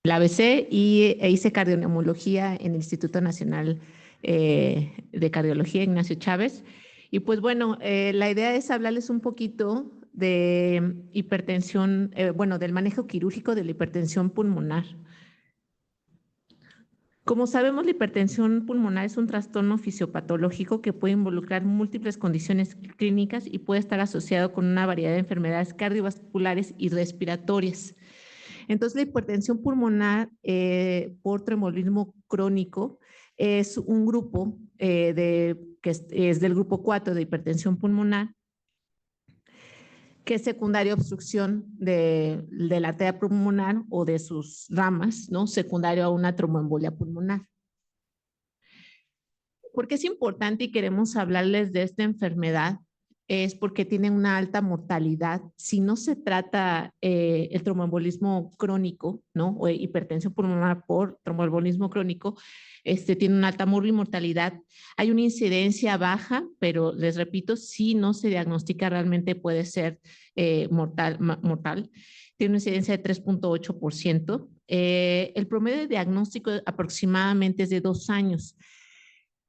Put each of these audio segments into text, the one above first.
la ABC e hice cardioneumología en el Instituto Nacional de Cardiología Ignacio Chávez. Y pues bueno, la idea es hablarles un poquito de hipertensión, bueno, del manejo quirúrgico de la hipertensión pulmonar. Como sabemos, la hipertensión pulmonar es un trastorno fisiopatológico que puede involucrar múltiples condiciones clínicas y puede estar asociado con una variedad de enfermedades cardiovasculares y respiratorias. Entonces, la hipertensión pulmonar por trembolismo crónico es un grupo que es del grupo 4 de hipertensión pulmonar, que es secundaria obstrucción de la arteria pulmonar o de sus ramas, ¿no? Secundario a una tromboembolia pulmonar. ¿Por qué es importante y queremos hablarles de esta enfermedad? Es porque tiene una alta mortalidad. Si no se trata el tromboembolismo crónico, ¿no? O hipertensión pulmonar por tromboembolismo crónico, tiene una alta mortalidad. Hay una incidencia baja, pero les repito, si no se diagnostica realmente puede ser mortal. Tiene una incidencia de 3.8%. El promedio de diagnóstico aproximadamente es de 2 años.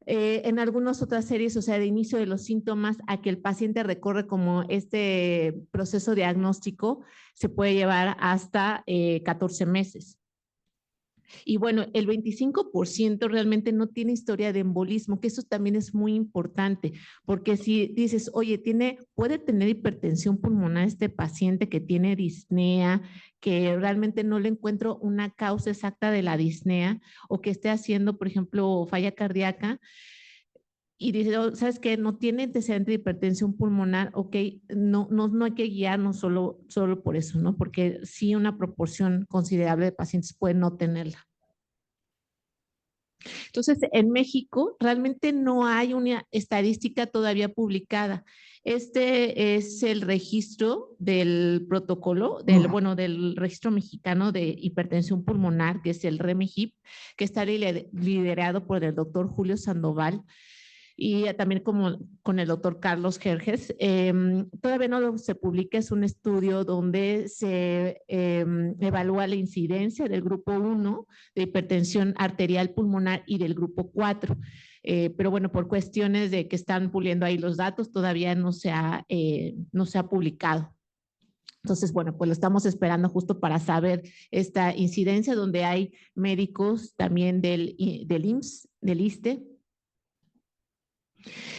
En algunas otras series, o sea, de inicio de los síntomas a que el paciente recorre como este proceso diagnóstico, se puede llevar hasta 14 meses. Y bueno, el 25% realmente no tiene historia de embolismo, que eso también es muy importante, porque si dices, oye, puede tener hipertensión pulmonar este paciente que tiene disnea, que realmente no le encuentro una causa exacta de la disnea, o que esté haciendo, por ejemplo, falla cardíaca, y dice, oh, ¿sabes qué? No tiene antecedente de hipertensión pulmonar, ok, no hay que guiarnos solo por eso, ¿no? Porque sí una proporción considerable de pacientes puede no tenerla. Entonces, en México realmente no hay una estadística todavía publicada. Este es el registro del protocolo, del registro mexicano de hipertensión pulmonar, que es el REMEHIP, que está liderado por el doctor Julio Sandoval y también como con el doctor Carlos Jerjes. Todavía no se publica, es un estudio donde se evalúa la incidencia del grupo 1 de hipertensión arterial pulmonar y del grupo 4. Pero bueno, por cuestiones de que están puliendo ahí los datos, todavía no se ha publicado. Entonces, bueno, pues lo estamos esperando justo para saber esta incidencia, donde hay médicos también del IMSS, del ISSSTE.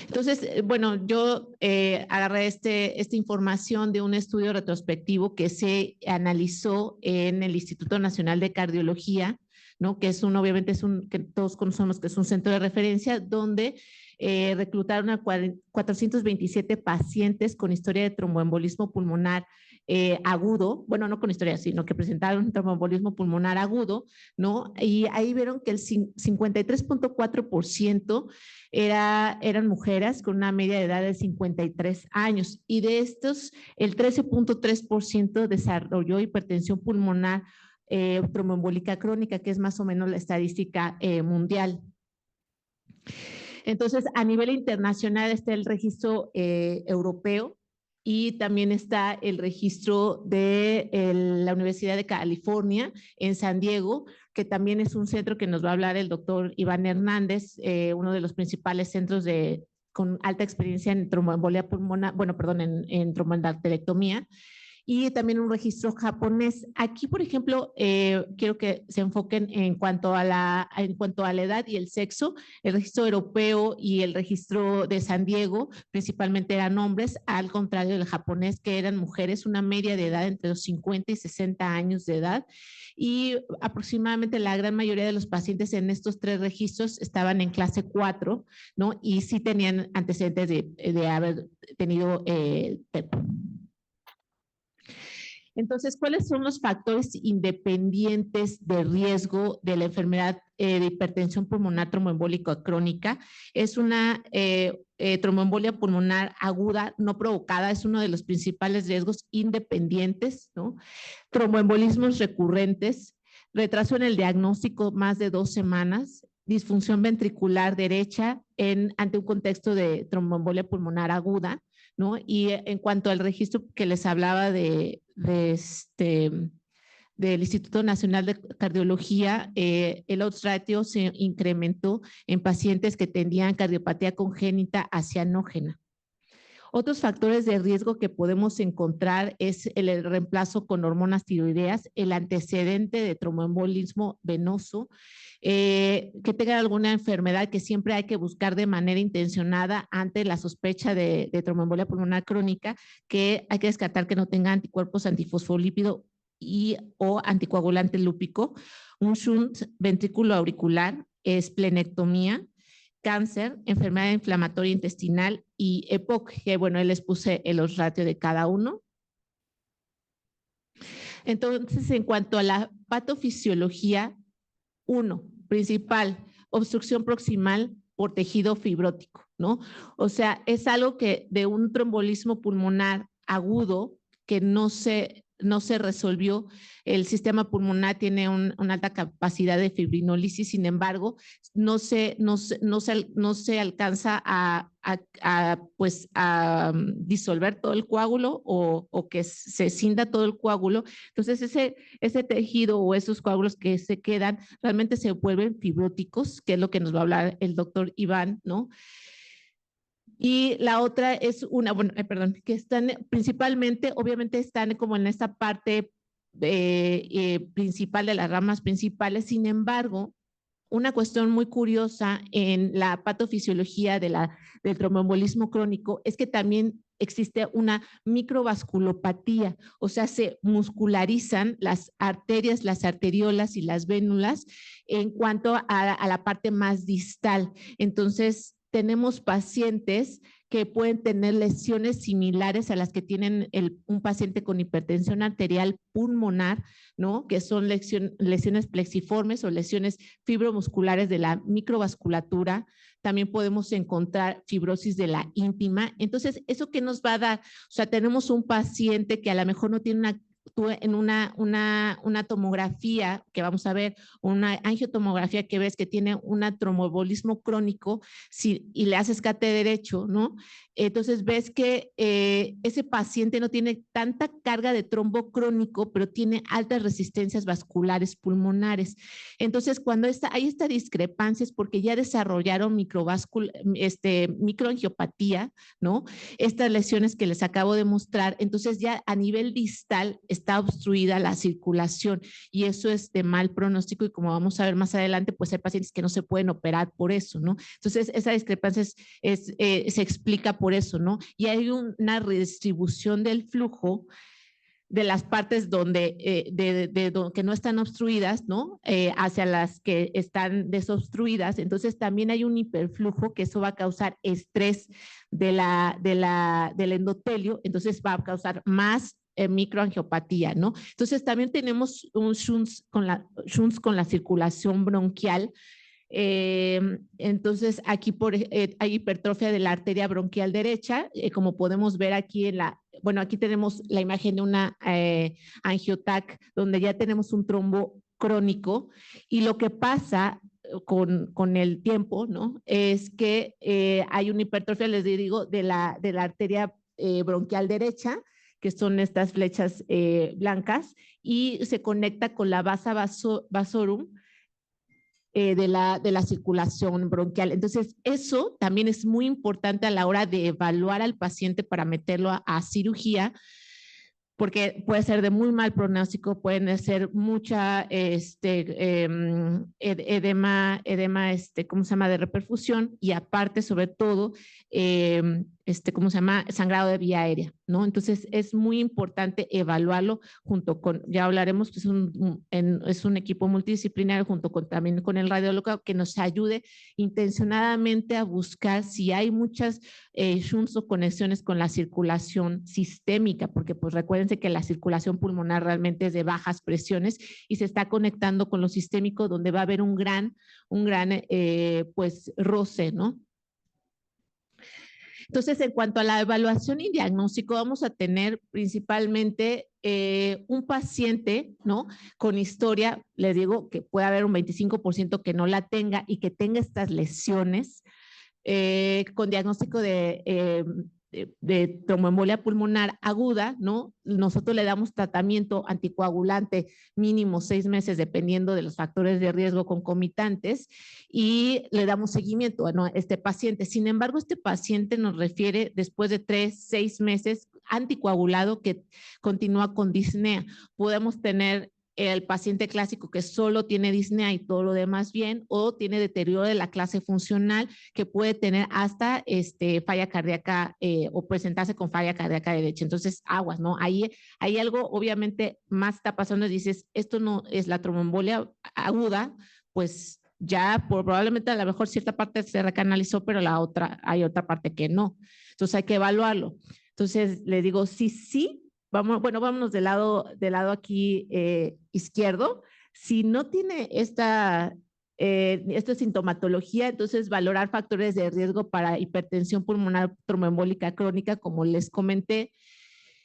Entonces, bueno, yo agarré esta información de un estudio retrospectivo que se analizó en el Instituto Nacional de Cardiología, ¿no? Que es obviamente que todos conocemos que es un centro de referencia donde reclutaron a 427 pacientes con historia de tromboembolismo pulmonar agudo, bueno, no con historia, sino que presentaron tromboembolismo pulmonar agudo, ¿no? Y ahí vieron que el 53.4% eran mujeres con una media de edad de 53 años y de estos el 13.3% desarrolló hipertensión pulmonar tromboembólica crónica, que es más o menos la estadística mundial. Entonces, a nivel internacional está el registro europeo y también está el registro de la Universidad de California en San Diego, que también es un centro que nos va a hablar el doctor Iván Hernández, uno de los principales centros con alta experiencia en tromboembolia pulmonar, bueno, perdón, en tromboendarterectomía, y también un registro japonés. Aquí, por ejemplo, quiero que se enfoquen en cuanto a la edad y el sexo. El registro europeo y el registro de San Diego principalmente eran hombres, al contrario del japonés, que eran mujeres, una media de edad entre los 50 y 60 años de edad. Y aproximadamente la gran mayoría de los pacientes en estos 3 registros estaban en clase 4, ¿no? Y sí tenían antecedentes de haber tenido entonces, ¿cuáles son los factores independientes de riesgo de la enfermedad de hipertensión pulmonar tromboembólica crónica? Es una tromboembolia pulmonar aguda no provocada, es uno de los principales riesgos independientes, ¿no? Tromboembolismos recurrentes, retraso en el diagnóstico más de 2 semanas, disfunción ventricular derecha ante un contexto de tromboembolia pulmonar aguda, ¿no? Y en cuanto al registro que les hablaba de del Instituto Nacional de Cardiología, el odds ratio se incrementó en pacientes que tenían cardiopatía congénita acianógena. Otros factores de riesgo que podemos encontrar es el reemplazo con hormonas tiroideas, el antecedente de tromboembolismo venoso, que tenga alguna enfermedad que siempre hay que buscar de manera intencionada ante la sospecha de tromboembolia pulmonar crónica, que hay que descartar que no tenga anticuerpos antifosfolípido y o anticoagulante lúpico, un shunt ventrículo auricular, esplenectomía, cáncer, enfermedad inflamatoria intestinal y EPOC, que bueno, ahí les puse los ratios de cada uno. Entonces, en cuanto a la patofisiología, uno, principal, obstrucción proximal por tejido fibrótico, ¿no? O sea, es algo que de un trombolismo pulmonar agudo que no se resolvió. El sistema pulmonar tiene una alta capacidad de fibrinólisis, sin embargo, no se alcanza a disolver todo el coágulo o que se cinda todo el coágulo. Entonces, ese tejido o esos coágulos que se quedan realmente se vuelven fibróticos, que es lo que nos va a hablar el doctor Iván, ¿no? Y la otra es que están principalmente, obviamente están como en esta parte principal de las ramas principales. Sin embargo, una cuestión muy curiosa en la patofisiología del tromboembolismo crónico es que también existe una microvasculopatía, o sea, se muscularizan las arterias, las arteriolas y las vénulas en cuanto a la parte más distal. Entonces, tenemos pacientes que pueden tener lesiones similares a las que tienen un paciente con hipertensión arterial pulmonar, ¿no? Que son lesiones plexiformes o lesiones fibromusculares de la microvasculatura. También podemos encontrar fibrosis de la íntima. Entonces, ¿eso qué nos va a dar? O sea, tenemos un paciente que a lo mejor no tiene una tomografía que vamos a ver, una angiotomografía que ves que tiene un tromboembolismo crónico y le haces CT derecho, ¿no? Entonces ves que ese paciente no tiene tanta carga de trombo crónico, pero tiene altas resistencias vasculares pulmonares. Entonces, cuando hay esta discrepancia es porque ya desarrollaron microangiopatía, ¿no? Estas lesiones que les acabo de mostrar, entonces ya a nivel distal está obstruida la circulación y eso es de mal pronóstico y como vamos a ver más adelante, pues hay pacientes que no se pueden operar por eso, ¿no? Entonces, esa discrepancia se explica por eso, ¿no? Y hay una redistribución del flujo de las partes donde, que no están obstruidas, ¿no? Hacia las que están desobstruidas. Entonces, también hay un hiperflujo que eso va a causar estrés del endotelio, entonces va a causar más microangiopatía, ¿no? Entonces, también tenemos un shunts con la circulación bronquial. Entonces, aquí hay hipertrofia de la arteria bronquial derecha, como podemos ver aquí aquí tenemos la imagen de una angiotac donde ya tenemos un trombo crónico y lo que pasa con el tiempo, ¿no? Es que hay una hipertrofia, les digo, de la arteria bronquial derecha, que son estas flechas blancas, y se conecta con la vasa vasorum, de la circulación bronquial. Entonces, eso también es muy importante a la hora de evaluar al paciente para meterlo a cirugía, porque puede ser de muy mal pronóstico, pueden ser mucha edema, ¿cómo se llama?, de reperfusión y aparte, sobre todo, ¿cómo se llama?, sangrado de vía aérea, ¿no? Entonces, es muy importante evaluarlo junto con, ya hablaremos, que es un equipo multidisciplinario junto también con el radiólogo que nos ayude intencionadamente a buscar si hay muchas shunts o conexiones con la circulación sistémica, porque pues recuérdense que la circulación pulmonar realmente es de bajas presiones y se está conectando con lo sistémico donde va a haber un gran pues roce, ¿no? Entonces, en cuanto a la evaluación y diagnóstico, vamos a tener principalmente un paciente, ¿no? Con historia, les digo que puede haber un 25% que no la tenga y que tenga estas lesiones, con diagnóstico de de tromboembolia pulmonar aguda, ¿no? Nosotros le damos tratamiento anticoagulante mínimo 6 meses, dependiendo de los factores de riesgo concomitantes, y le damos seguimiento a este paciente. Sin embargo, este paciente nos refiere después de 3, 6 meses anticoagulado que continúa con disnea. Podemos tener el paciente clásico que solo tiene disnea y todo lo demás bien, o tiene deterioro de la clase funcional que puede tener hasta falla cardíaca o presentarse con falla cardíaca derecha. Entonces, aguas, ¿no? Ahí algo obviamente más está pasando y dices, esto no es la tromboembolia aguda, pues ya probablemente a lo mejor cierta parte se recanalizó, pero la otra, hay otra parte que no. Entonces hay que evaluarlo. Entonces le digo, sí, vámonos del lado aquí izquierdo. Si no tiene esta sintomatología, entonces valorar factores de riesgo para hipertensión pulmonar tromboembólica crónica, como les comenté.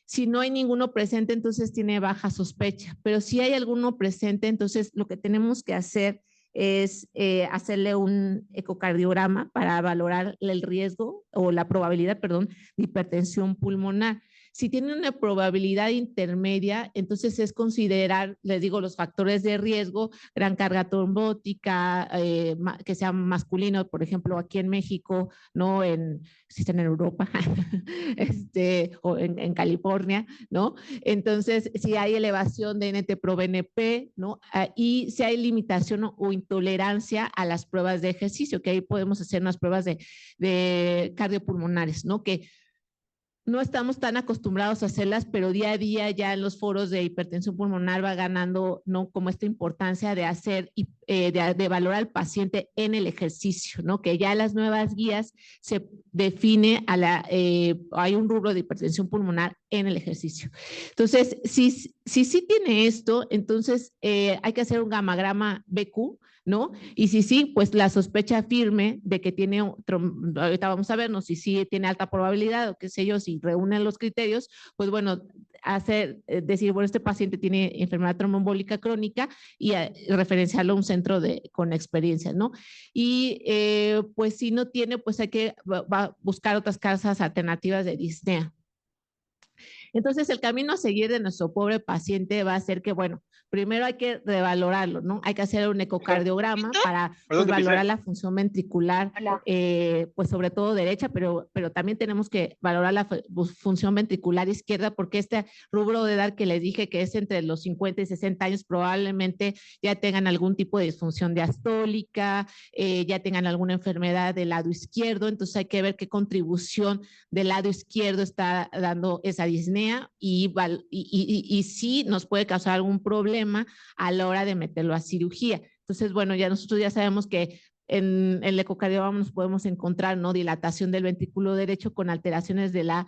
Si no hay ninguno presente, entonces tiene baja sospecha, pero si hay alguno presente, entonces lo que tenemos que hacer es hacerle un ecocardiograma para valorar el riesgo o la probabilidad, perdón, de hipertensión pulmonar. Si tiene una probabilidad intermedia, entonces es considerar, les digo, los factores de riesgo, gran carga trombótica, que sea masculino, por ejemplo, aquí en México, no existen en Europa, o en California, ¿no? Entonces, si hay elevación de NT-proBNP, ¿no? Y si hay limitación o intolerancia a las pruebas de ejercicio, que ahí podemos hacer unas pruebas de cardiopulmonares, ¿no? Que no estamos tan acostumbrados a hacerlas, pero día a día ya en los foros de hipertensión pulmonar va ganando, ¿no? Como esta importancia de hacer, de valorar al paciente en el ejercicio, ¿no? Que ya las nuevas guías se define hay un rubro de hipertensión pulmonar en el ejercicio. Entonces, si tiene esto, entonces hay que hacer un gamagrama BQ, ¿no? Y si sí, pues la sospecha firme de que tiene, ahorita vamos a vernos si sí tiene alta probabilidad o qué sé yo, si reúnen los criterios, pues bueno, decir, bueno, este paciente tiene enfermedad tromboembólica crónica y referenciarlo a un centro con experiencia, ¿no? Y pues si no tiene, pues hay que buscar otras causas alternativas de disnea. Entonces, el camino a seguir de nuestro pobre paciente va a ser que, bueno, primero hay que revalorarlo, ¿no? Hay que hacer un ecocardiograma para pues, valorar la función ventricular, pues sobre todo derecha, pero también tenemos que valorar la función ventricular izquierda, porque este rubro de edad que les dije que es entre los 50 y 60 años, probablemente ya tengan algún tipo de disfunción diastólica, ya tengan alguna enfermedad del lado izquierdo, entonces hay que ver qué contribución del lado izquierdo está dando esa disnea y sí nos puede causar algún problema a la hora de meterlo a cirugía. Entonces, bueno, ya nosotros ya sabemos que en el ecocardiograma nos podemos encontrar, ¿no? Dilatación del ventrículo derecho con alteraciones de la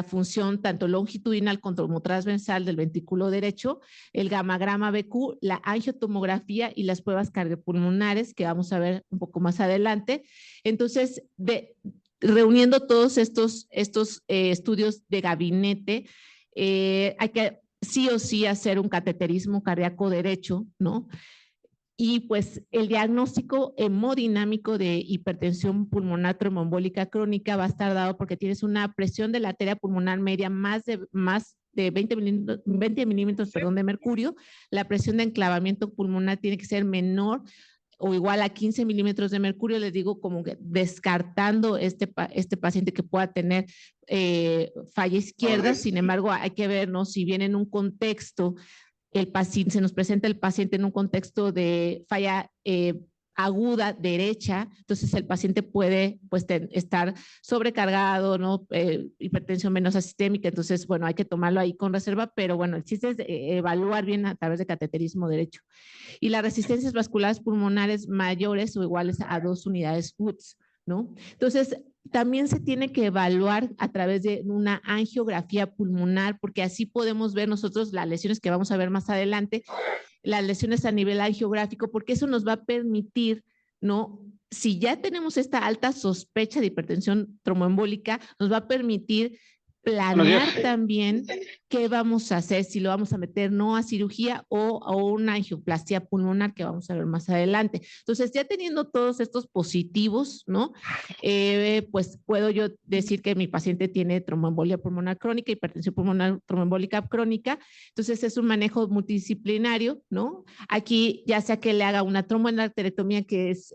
función tanto longitudinal como transversal del ventrículo derecho, el gamagrama BQ, la angiotomografía y las pruebas cardiopulmonares que vamos a ver un poco más adelante. Entonces, reuniendo todos estos estudios de gabinete, hay que sí o sí hacer un cateterismo cardíaco derecho, ¿no? Y pues el diagnóstico hemodinámico de hipertensión pulmonar tromboembólica crónica va a estar dado porque tienes una presión de la arteria pulmonar media más de 20 milímetros de mercurio. La presión de enclavamiento pulmonar tiene que ser menor o igual a 15 milímetros de mercurio. Les digo como que descartando este paciente que pueda tener falla izquierda. Sin embargo, hay que ver, ¿no? Si viene en un contexto se nos presenta el paciente en un contexto de falla aguda derecha, entonces el paciente puede pues, estar sobrecargado, ¿no? Hipertensión venosa sistémica, entonces, bueno, hay que tomarlo ahí con reserva, pero bueno, el chiste es evaluar bien a través de cateterismo derecho. Y las resistencias vasculares pulmonares mayores o iguales a 2 unidades Woods, ¿no? Entonces, también se tiene que evaluar a través de una angiografía pulmonar, porque así podemos ver nosotros las lesiones que vamos a ver más adelante, las lesiones a nivel angiográfico, porque eso nos va a permitir, ¿no? Si ya tenemos esta alta sospecha de hipertensión tromboembólica, nos va a permitir planear también qué vamos a hacer, si lo vamos a meter no a cirugía o a una angioplastia pulmonar que vamos a ver más adelante. Entonces, ya teniendo todos estos positivos, ¿no? Pues puedo yo decir que mi paciente tiene tromboembolia pulmonar crónica, hipertensión pulmonar tromboembólica crónica. Entonces, es un manejo multidisciplinario, ¿no? Aquí, ya sea que le haga una tromboendarterectomía, que es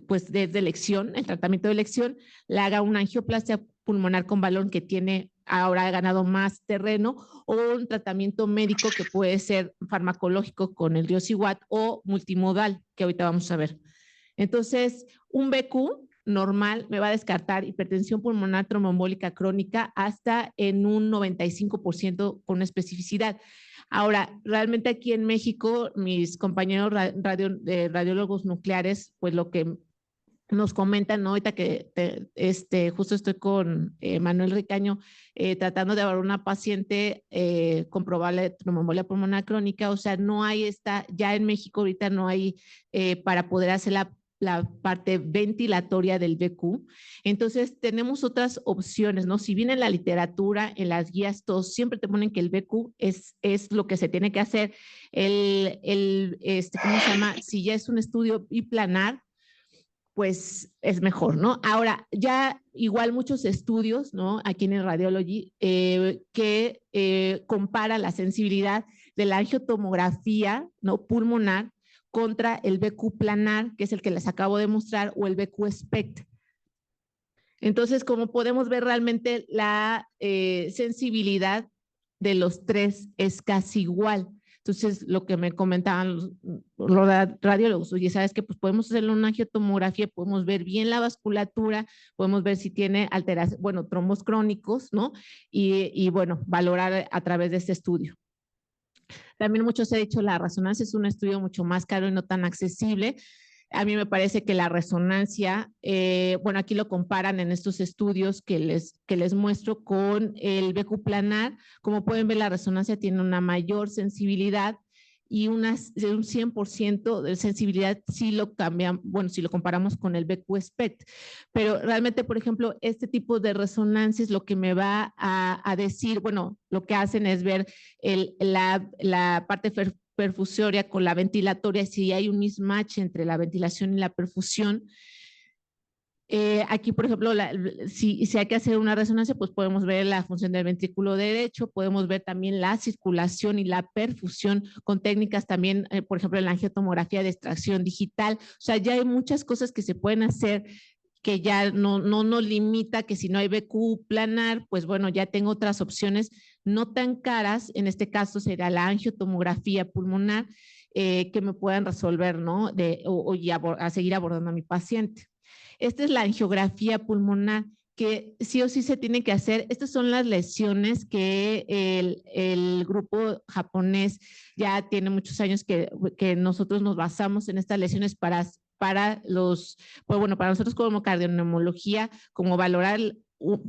pues desde elección, el tratamiento de elección, le haga una angioplastia pulmonar con balón que tiene ahora ha ganado más terreno, o un tratamiento médico que puede ser farmacológico con el Riociguat o multimodal, que ahorita vamos a ver. Entonces, un BQ normal me va a descartar hipertensión pulmonar tromboembólica crónica hasta en un 95% con especificidad. Ahora, realmente aquí en México, mis compañeros radiólogos nucleares, pues lo que nos comentan, ¿no? Ahorita que justo estoy con Manuel Ricaño tratando de evaluar una paciente con probable tromboembolia pulmonar crónica, o sea, no hay ya en México ahorita no hay para poder hacer la parte ventilatoria del BQ. Entonces, tenemos otras opciones, ¿no? Si bien en la literatura, en las guías, todos siempre te ponen que el BQ es lo que se tiene que hacer. ¿Cómo se llama? Si ya es un estudio biplanar, pues es mejor, ¿no? Ahora, ya igual muchos estudios, ¿no? Aquí en el Radiology, que compara la sensibilidad de la angiotomografía, ¿no? Pulmonar contra el BQ planar, que es el que les acabo de mostrar, o el BQ SPECT. Entonces, como podemos ver, realmente la sensibilidad de los tres es casi igual. Entonces, lo que me comentaban los radiólogos, oye, ¿sabes qué? Pues podemos hacerle una angiotomografía, podemos ver bien la vasculatura, podemos ver si tiene alteración, bueno, trombos crónicos, ¿no? Y bueno, valorar a través de este estudio. También muchos he dicho, la resonancia es un estudio mucho más caro y no tan accesible. A mí me parece que la resonancia, bueno, aquí lo comparan en estos estudios que les muestro con el BQ planar. Como pueden ver, la resonancia tiene una mayor sensibilidad y un 100% de sensibilidad si lo cambian, bueno, si lo comparamos con el BQ SPECT. Pero realmente, por ejemplo, este tipo de resonancias lo que me va a decir, bueno, lo que hacen es ver la parte perfusoria con la ventilatoria, si hay un mismatch entre la ventilación y la perfusión. Aquí, por ejemplo, si hay que hacer una resonancia, pues podemos ver la función del ventrículo derecho, podemos ver también la circulación y la perfusión con técnicas también, por ejemplo, en la angiotomografía de extracción digital. O sea, ya hay muchas cosas que se pueden hacer que ya no nos limita, que si no hay BQ planar, pues bueno, ya tengo otras opciones no tan caras, en este caso será la angiotomografía pulmonar, que me puedan resolver, ¿no? A seguir abordando a mi paciente. Esta es la angiografía pulmonar, que sí o sí se tiene que hacer. Estas son las lesiones que el grupo japonés ya tiene muchos años que nosotros nos basamos en estas lesiones para pues bueno, para nosotros como cardioneumología, como valorar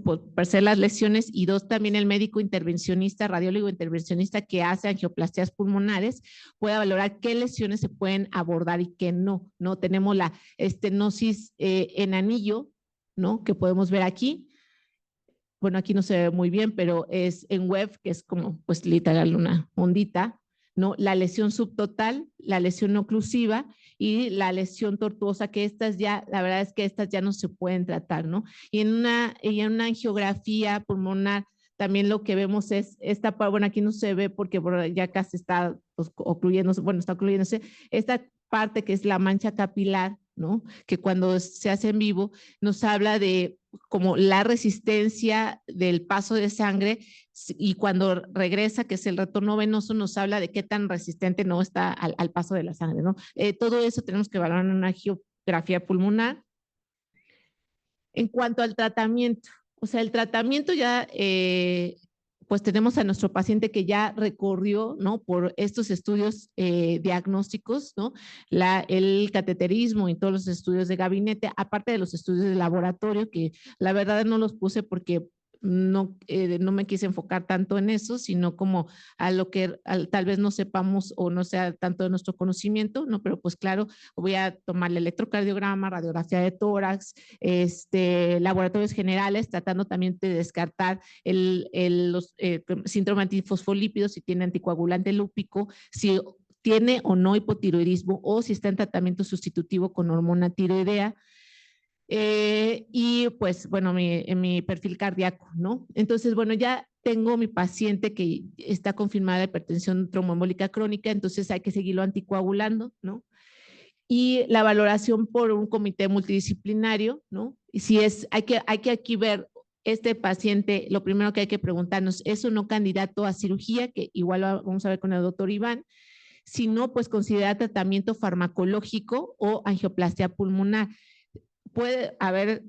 por ser las lesiones, y dos, también el médico intervencionista, radiólogo intervencionista que hace angioplastías pulmonares, pueda valorar qué lesiones se pueden abordar y qué no, ¿no? Tenemos la estenosis en anillo, ¿no? Que podemos ver aquí. Bueno, aquí no se ve muy bien, pero es en web, que es como, pues, literal una ondita, ¿no? La lesión subtotal, la lesión oclusiva y la lesión tortuosa, que estas ya, la verdad es que estas ya no se pueden tratar, ¿no? Y en una angiografía pulmonar, también lo que vemos es esta, bueno, aquí no se ve porque ya casi está pues, ocluyéndose, bueno, está ocluyéndose, esta parte que es la mancha capilar, ¿no? Que cuando se hace en vivo nos habla de como la resistencia del paso de sangre, y cuando regresa, que es el retorno venoso, nos habla de qué tan resistente no está al paso de la sangre, ¿no? Todo eso tenemos que evaluar en una angiografía pulmonar. En cuanto al tratamiento, o sea, el tratamiento ya, pues tenemos a nuestro paciente que ya recorrió, ¿no? Por estos estudios diagnósticos, ¿no? El cateterismo y todos los estudios de gabinete, aparte de los estudios de laboratorio, que la verdad no los puse porque no me quise enfocar tanto en eso, sino como a lo que tal vez no sepamos o no sea tanto de nuestro conocimiento, ¿no? Pero pues claro, voy a tomar el electrocardiograma, radiografía de tórax, laboratorios generales, tratando también de descartar los síndrome antifosfolípidos, si tiene anticoagulante lúpico, si tiene o no hipotiroidismo o si está en tratamiento sustitutivo con hormona tiroidea. Y pues, bueno, mi perfil cardíaco, ¿no? Entonces, bueno, ya tengo mi paciente que está confirmada de hipertensión tromboembólica crónica, entonces hay que seguirlo anticoagulando, ¿no? Y la valoración por un comité multidisciplinario, ¿no? Y si hay que aquí ver este paciente, lo primero que hay que preguntarnos, ¿es o no candidato a cirugía? Que igual vamos a ver con el doctor Iván. Si no, pues considera tratamiento farmacológico o angioplastia pulmonar. Puede haber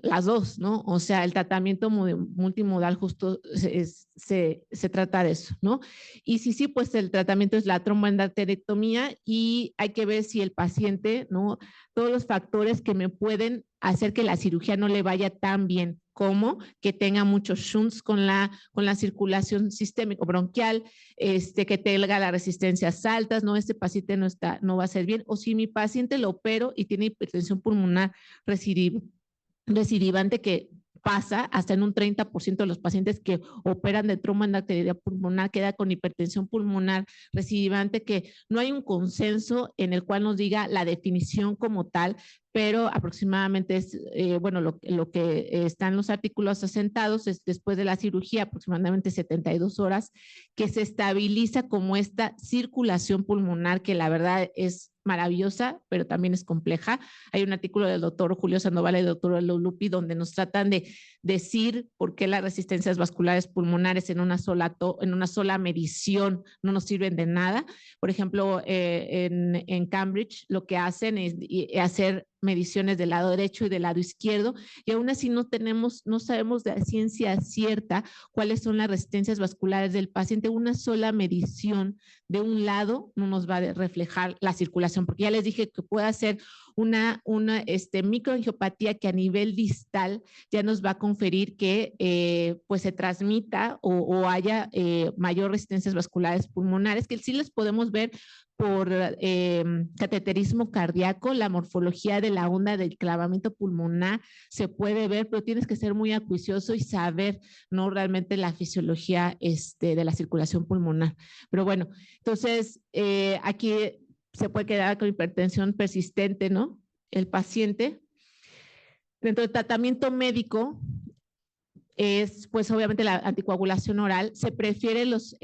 las dos, ¿no? O sea, el tratamiento multimodal justo se trata de eso, ¿no? Y sí, pues el tratamiento es la tromboendarterectomía y hay que ver si el paciente, ¿no? Todos los factores que me pueden hacer que la cirugía no le vaya tan bien, como que tenga muchos shunts con la circulación sistémico bronquial, que tenga las resistencias altas, no, este paciente no va a ser bien, o si mi paciente lo opero y tiene hipertensión pulmonar recidivante, que pasa hasta en un 30% de los pacientes que operan de tromboendarteria pulmonar, queda con hipertensión pulmonar recidivante, que no hay un consenso en el cual nos diga la definición como tal, pero aproximadamente es, bueno, lo que están los artículos asentados es después de la cirugía, aproximadamente 72 horas, que se estabiliza como esta circulación pulmonar, que la verdad es maravillosa, pero también es compleja. Hay un artículo del doctor Julio Sandoval y del doctor Lupi donde nos tratan de decir por qué las resistencias vasculares pulmonares en una sola medición no nos sirven de nada. Por ejemplo, en Cambridge lo que hacen es hacer mediciones del lado derecho y del lado izquierdo, y aún así no sabemos de ciencia cierta cuáles son las resistencias vasculares del paciente. Una sola medición de un lado no nos va a reflejar la circulación, porque ya les dije que puede ser una microangiopatía que a nivel distal ya nos va a conferir que pues se transmita o haya mayor resistencias vasculares pulmonares, que sí les podemos ver por cateterismo cardíaco, la morfología de la onda del clavamiento pulmonar se puede ver, pero tienes que ser muy acuicioso y saber, ¿no? Realmente la fisiología de la circulación pulmonar. Pero bueno, entonces aquí se puede quedar con hipertensión persistente, ¿no? El paciente. Dentro del tratamiento médico, es pues obviamente la anticoagulación oral. Se prefieren los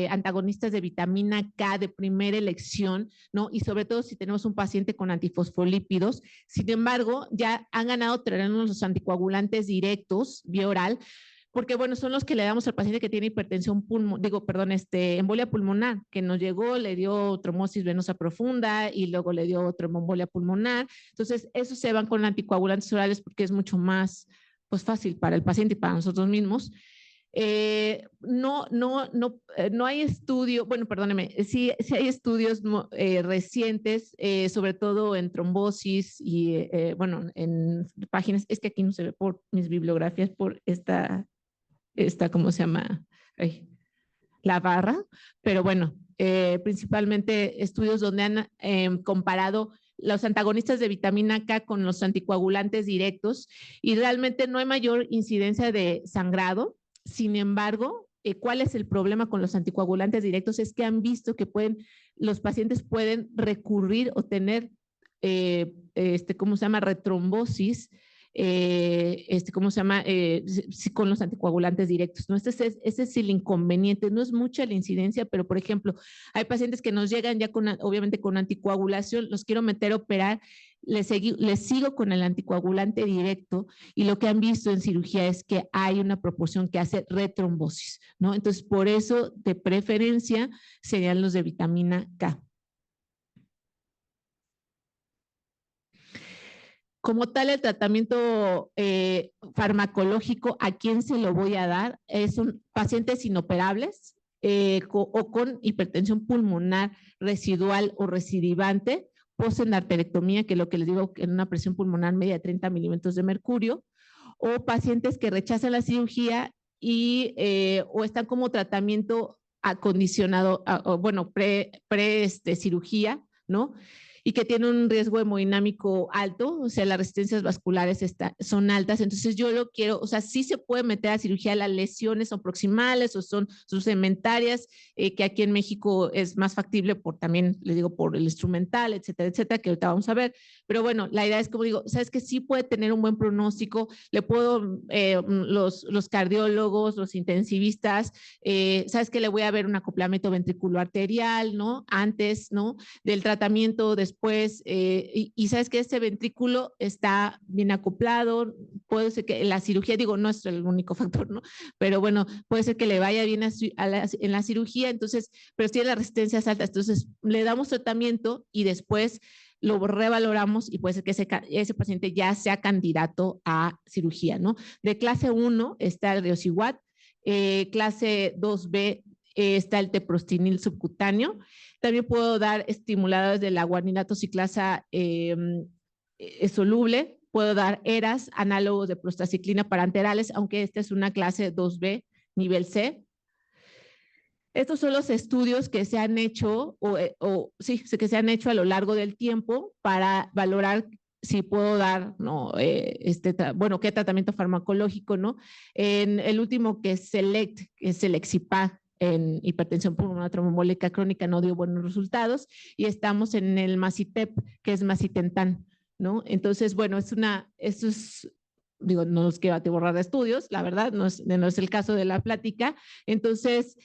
antagonistas de vitamina K de primera elección, ¿no? Y sobre todo si tenemos un paciente con antifosfolípidos. Sin embargo, ya han ganado terreno los anticoagulantes directos, vía oral, porque bueno, son los que le damos al paciente que tiene hipertensión embolia pulmonar, que nos llegó, le dio trombosis venosa profunda y luego le dio tromboembolia pulmonar. Entonces, esos se van con anticoagulantes orales porque es mucho más pues fácil para el paciente y para nosotros mismos. No hay estudio, bueno, perdóneme, sí hay estudios recientes, sobre todo en trombosis y, bueno, en páginas, es que aquí no se ve por mis bibliografías, por ¿cómo se llama? Ay, la barra, pero bueno, principalmente estudios donde han comparado los antagonistas de vitamina K con los anticoagulantes directos y realmente no hay mayor incidencia de sangrado. Sin embargo, ¿cuál es el problema con los anticoagulantes directos? Es que han visto que los pacientes pueden recurrir o tener, ¿cómo se llama? Retrombosis, ¿cómo se llama? Con los anticoagulantes directos, ¿no? Ese es el inconveniente, no es mucha la incidencia, pero por ejemplo, hay pacientes que nos llegan ya obviamente con anticoagulación, los quiero meter a operar, les sigo con el anticoagulante directo y lo que han visto en cirugía es que hay una proporción que hace retrombosis, ¿no? Entonces, por eso, de preferencia, serían los de vitamina K. Como tal, el tratamiento farmacológico, ¿a quién se lo voy a dar? Son pacientes inoperables o con hipertensión pulmonar residual o recidivante, postendarterectomía, que es lo que les digo, en una presión pulmonar media de 30 milímetros de mercurio, o pacientes que rechazan la cirugía y o están como tratamiento acondicionado, bueno, cirugía, ¿no? Y que tiene un riesgo hemodinámico alto, o sea, las resistencias vasculares son altas. Entonces yo lo quiero, o sea, sí se puede meter a cirugía, las lesiones son proximales o son subsegmentarias, que aquí en México es más factible por también, les digo, por el instrumental, etcétera, que ahorita vamos a ver. Pero bueno, la idea es, como digo, sabes que sí puede tener un buen pronóstico, le puedo, los cardiólogos, los intensivistas, sabes que le voy a ver un acoplamiento ventricular arterial, ¿no? Antes, ¿no? Del tratamiento, después, y sabes que este ventrículo está bien acoplado, puede ser que la cirugía, digo, no es el único factor, ¿no? Pero bueno, puede ser que le vaya bien en la cirugía, entonces, pero tiene las resistencias altas, entonces le damos tratamiento y después lo revaloramos y puede ser que ese paciente ya sea candidato a cirugía, ¿no? De clase 1 está el Deosiwat, clase 2B está el teprostinil subcutáneo. También puedo dar estimuladores de la guanina tosiclasa soluble. Puedo dar ERAs, análogos de prostacyclina parenterales, aunque esta es una clase 2B, nivel C. Estos son los estudios que se han hecho, sí, que se han hecho a lo largo del tiempo para valorar si puedo dar, ¿no? Bueno, qué tratamiento farmacológico, ¿no? En el último que es SELECT, que es el Exipag, en hipertensión pulmonar tromboembólica crónica, no dio buenos resultados, y estamos en el Macitep, que es macitentan, ¿no? Entonces, bueno, eso es, digo, no nos quiero atiborrar de estudios, la verdad, no es el caso de la plática. Entonces,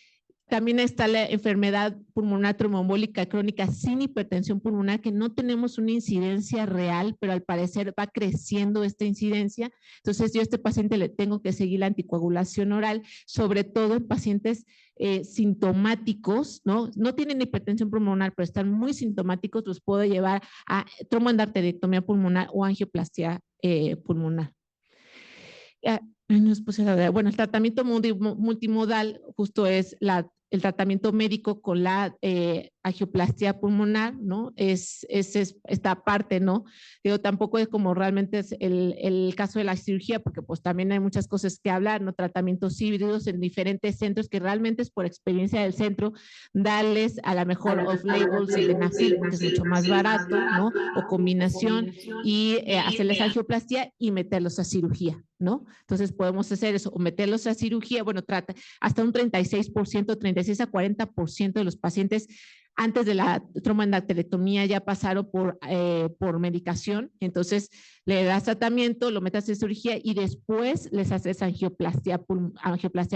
también está la enfermedad pulmonar tromboembólica crónica sin hipertensión pulmonar, que no tenemos una incidencia real, pero al parecer va creciendo esta incidencia. Entonces yo a este paciente le tengo que seguir la anticoagulación oral, sobre todo en pacientes sintomáticos, ¿no? No tienen hipertensión pulmonar, pero están muy sintomáticos, los puedo llevar a tromboendarterectomía pulmonar o angioplastia pulmonar. Bueno, el tratamiento multimodal justo es el tratamiento médico con la angioplastia pulmonar, ¿no? Es esta parte, ¿no? Digo, tampoco es como realmente es el caso de la cirugía, porque pues también hay muchas cosas que hablar, ¿no? Tratamientos híbridos en diferentes centros, que realmente es por experiencia del centro, darles a la mejor off-label sildenafil, porque es mucho más barato, ¿no? O combinación, y hacerles angioplastia y meterlos a cirugía, ¿no? Entonces podemos hacer eso, o meterlos a cirugía, bueno, trata hasta un 36%, 36 a 40% de los pacientes antes de la tromboendarterectomía ya pasaron por medicación, entonces le das tratamiento, lo metes en cirugía y después les haces angioplastia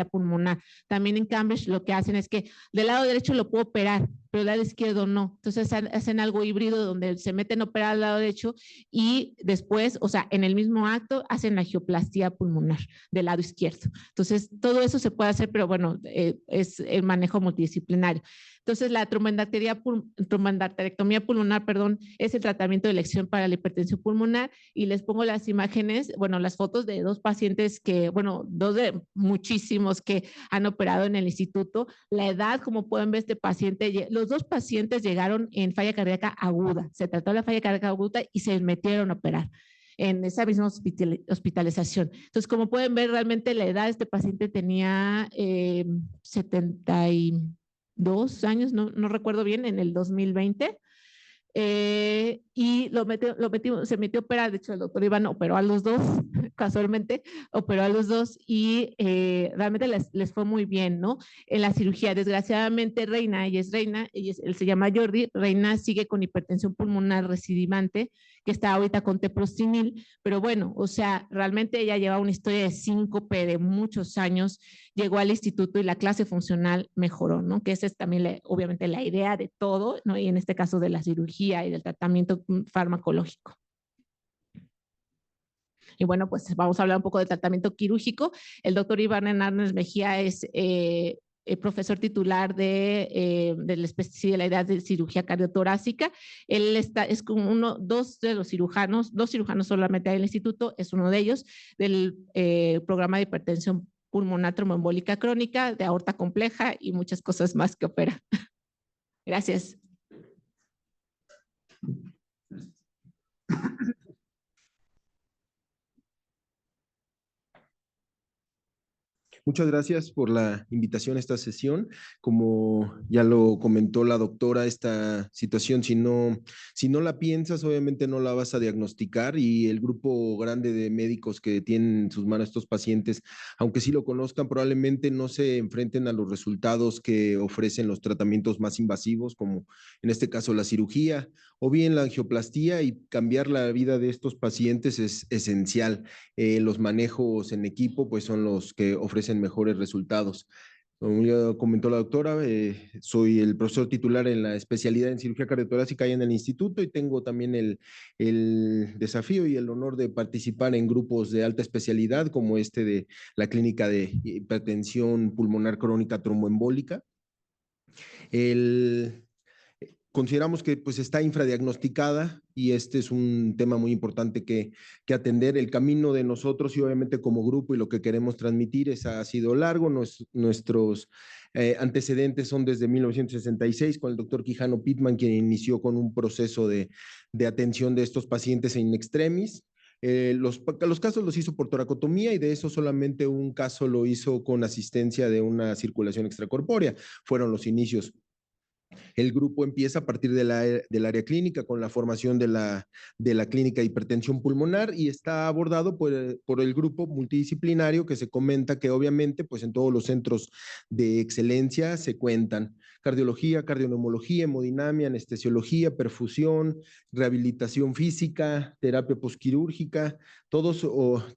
pulmonar. También en Cambridge lo que hacen es que del lado derecho lo puedo operar, pero del lado izquierdo no. Entonces hacen algo híbrido donde se meten a operar al lado derecho y después, o sea, en el mismo acto hacen la angioplastia pulmonar del lado izquierdo. Entonces todo eso se puede hacer, pero bueno, es el manejo multidisciplinario. Entonces, la tromboendarterectomía pulmonar, perdón, es el tratamiento de elección para la hipertensión pulmonar, y les pongo las imágenes, bueno, las fotos de dos pacientes que, bueno, dos de muchísimos que han operado en el instituto. La edad, como pueden ver, este paciente, los dos pacientes llegaron en falla cardíaca aguda, se trató la falla cardíaca aguda y se metieron a operar en esa misma hospitalización. Entonces, como pueden ver, realmente la edad de este paciente tenía 72 años, no recuerdo bien, en el 2020. Y se metió a operar. De hecho, el doctor Iván operó a los dos, casualmente operó a los dos, y realmente les fue muy bien, ¿no? En la cirugía, desgraciadamente, ella él se llama Jordi, Reina sigue con hipertensión pulmonar recidivante, que está ahorita con teprostinil, pero bueno, o sea, realmente ella lleva una historia de síncope de muchos años, llegó al instituto y la clase funcional mejoró, ¿no? Que esa es también, obviamente, la idea de todo, ¿no? Y en este caso de la cirugía y del tratamiento farmacológico. Y bueno, pues vamos a hablar un poco del tratamiento quirúrgico. El doctor Iván Hernández Mejía es profesor titular de la especialidad de cirugía cardiotorácica. Él es como dos de los cirujanos, dos cirujanos solamente hay en el instituto, es uno de ellos, del programa de hipertensión pulmonar tromboembólica crónica, de aorta compleja y muchas cosas más que opera. Gracias. Muchas gracias por la invitación a esta sesión. Como ya lo comentó la doctora, esta situación, si no la piensas, obviamente no la vas a diagnosticar y el grupo grande de médicos que tienen en sus manos estos pacientes, aunque sí lo conozcan, probablemente no se enfrenten a los resultados que ofrecen los tratamientos más invasivos, como en este caso la cirugía o bien la angioplastía, y cambiar la vida de estos pacientes es esencial. Los manejos en equipo pues son los que ofrecen mejores resultados. Como ya comentó la doctora, soy el profesor titular en la especialidad en cirugía cardiotorácica ahí en el instituto, y tengo también el desafío y el honor de participar en grupos de alta especialidad como este de la clínica de hipertensión pulmonar crónica tromboembólica. El, Consideramos que pues está infradiagnosticada y este es un tema muy importante que atender. El camino de nosotros y obviamente como grupo y lo que queremos transmitir ha sido largo. Nuestros antecedentes son desde 1966 con el doctor Quijano Pittman, quien inició con un proceso de atención de estos pacientes en extremis. Los casos los hizo por toracotomía y de eso solamente un caso lo hizo con asistencia de una circulación extracorpórea. Fueron los inicios. El grupo empieza a partir del área clínica con la formación de la clínica de hipertensión pulmonar y está abordado por el grupo multidisciplinario que se comenta que obviamente pues en todos los centros de excelencia se cuentan cardiología, cardioneumología, hemodinamia, anestesiología, perfusión, rehabilitación física, terapia posquirúrgica, todos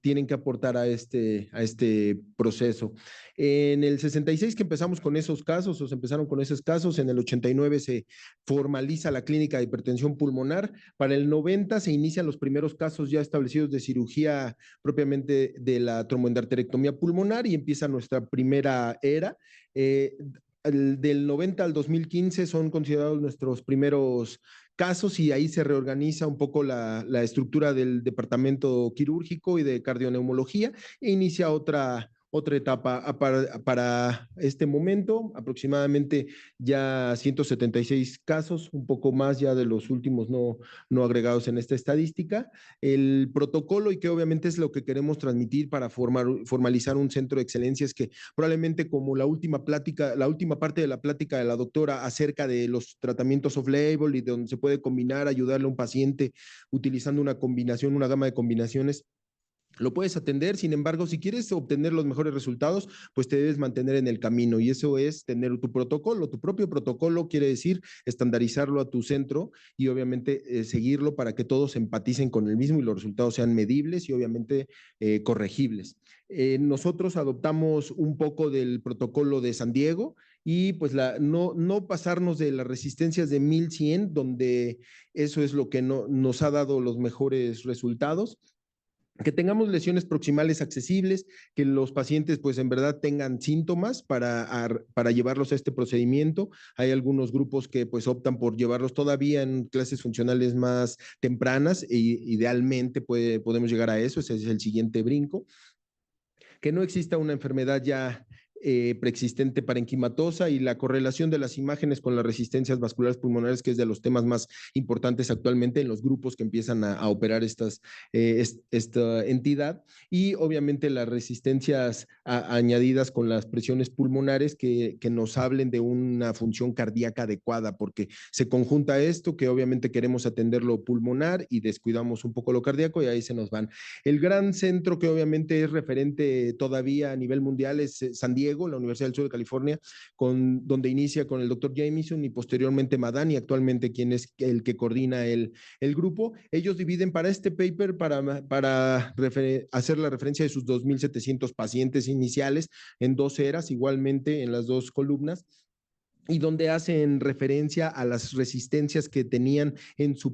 tienen que aportar a este proceso. En el 66 que empezamos con esos casos, o se empezaron con esos casos, en el 89 se formaliza la clínica de hipertensión pulmonar, para el 90 se inician los primeros casos ya establecidos de cirugía propiamente de la tromboendarterectomía pulmonar y empieza nuestra primera era. Del 90 al 2015 son considerados nuestros primeros casos y ahí se reorganiza un poco la estructura del departamento quirúrgico y de cardioneumología e inicia otra etapa para este momento, aproximadamente ya 176 casos, un poco más ya de los últimos no agregados en esta estadística. El protocolo, y que obviamente es lo que queremos transmitir para formalizar un centro de excelencia, es que probablemente como la última parte de la plática de la doctora acerca de los tratamientos off-label y de donde se puede combinar, ayudarle a un paciente utilizando una combinación, una gama de combinaciones, lo puedes atender. Sin embargo, si quieres obtener los mejores resultados, pues te debes mantener en el camino y eso es tener tu protocolo. Tu propio protocolo quiere decir estandarizarlo a tu centro y obviamente seguirlo para que todos empaticen con el mismo y los resultados sean medibles y obviamente corregibles. Nosotros adoptamos un poco del protocolo de San Diego y pues no pasarnos de las resistencias de 1100, donde eso es lo que nos ha dado los mejores resultados. Que tengamos lesiones proximales accesibles, que los pacientes pues en verdad tengan síntomas para llevarlos a este procedimiento. Hay algunos grupos que pues optan por llevarlos todavía en clases funcionales más tempranas e idealmente podemos llegar a eso, ese es el siguiente brinco. Que no exista una enfermedad ya preexistente parenquimatosa y la correlación de las imágenes con las resistencias vasculares pulmonares, que es de los temas más importantes actualmente en los grupos que empiezan a operar esta entidad, y obviamente las resistencias añadidas con las presiones pulmonares que nos hablen de una función cardíaca adecuada, porque se conjunta esto, que obviamente queremos atender lo pulmonar y descuidamos un poco lo cardíaco y ahí se nos van. El gran centro que obviamente es referente todavía a nivel mundial es San Diego, la Universidad del Sur de California, donde inicia con el doctor Jamieson y posteriormente Madani, actualmente quien es el que coordina el grupo. Ellos dividen para este paper, para hacer la referencia de sus 2.700 pacientes iniciales en dos eras, igualmente en las dos columnas, y donde hacen referencia a las resistencias que tenían en su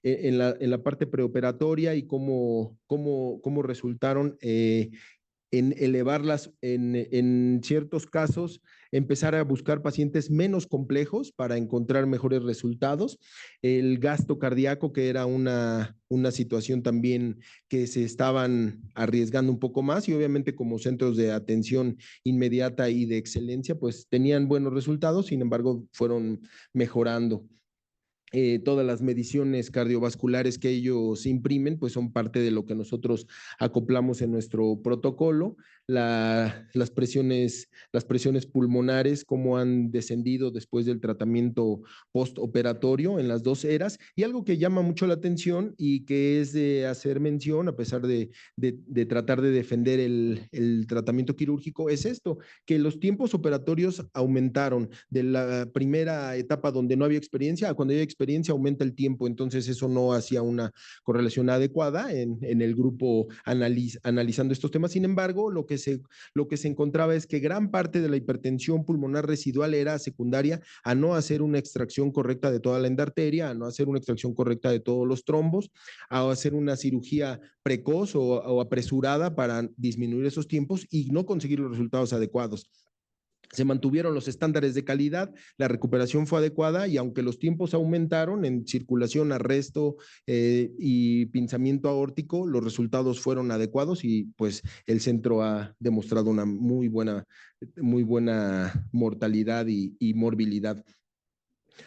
en la parte preoperatoria y cómo resultaron en elevarlas en ciertos casos, empezar a buscar pacientes menos complejos para encontrar mejores resultados. El gasto cardíaco, que era una situación también que se estaban arriesgando un poco más, y obviamente como centros de atención inmediata y de excelencia, pues tenían buenos resultados, sin embargo, fueron mejorando. todas las mediciones cardiovasculares que ellos imprimen, pues son parte de lo que nosotros acoplamos en nuestro protocolo. Las presiones pulmonares, cómo han descendido después del tratamiento postoperatorio en las dos eras. Y algo que llama mucho la atención y que es de hacer mención, a pesar de tratar de defender el tratamiento quirúrgico, es esto, que los tiempos operatorios aumentaron de la primera etapa donde no había experiencia a cuando hay experiencia aumenta el tiempo, entonces eso no hacía una correlación adecuada en el grupo analizando estos temas. Sin embargo, lo que se encontraba es que gran parte de la hipertensión pulmonar residual era secundaria a no hacer una extracción correcta de toda la endarteria, a no hacer una extracción correcta de todos los trombos, a hacer una cirugía precoz o apresurada para disminuir esos tiempos y no conseguir los resultados adecuados. Se mantuvieron los estándares de calidad, la recuperación fue adecuada y aunque los tiempos aumentaron en circulación, arresto y pinzamiento aórtico, los resultados fueron adecuados y pues el centro ha demostrado una muy buena mortalidad y morbilidad.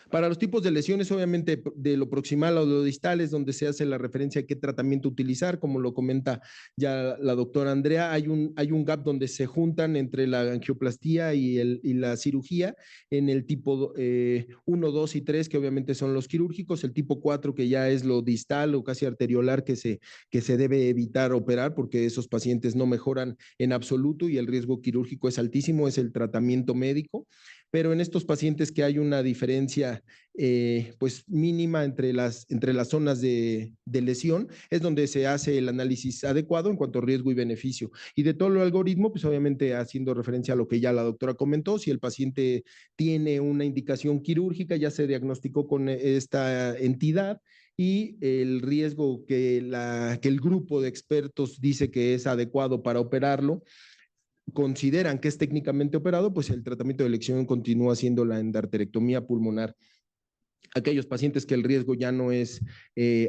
Para los tipos de lesiones, obviamente, de lo proximal a lo distal es donde se hace la referencia a qué tratamiento utilizar, como lo comenta ya la doctora Andrea, hay un gap donde se juntan entre la angioplastía y la cirugía en el tipo 1, 2 y 3, que obviamente son los quirúrgicos, el tipo 4, que ya es lo distal o casi arteriolar que se debe evitar operar porque esos pacientes no mejoran en absoluto y el riesgo quirúrgico es altísimo, es el tratamiento médico, pero en estos pacientes que hay una diferencia pues mínima entre las zonas de lesión, es donde se hace el análisis adecuado en cuanto a riesgo y beneficio. Y de todo el algoritmo, pues obviamente haciendo referencia a lo que ya la doctora comentó, si el paciente tiene una indicación quirúrgica, ya se diagnosticó con esta entidad, y el riesgo que el grupo de expertos dice que es adecuado para operarlo, consideran que es técnicamente operado, pues el tratamiento de elección continúa siendo la endarterectomía pulmonar. Aquellos pacientes que el riesgo ya no es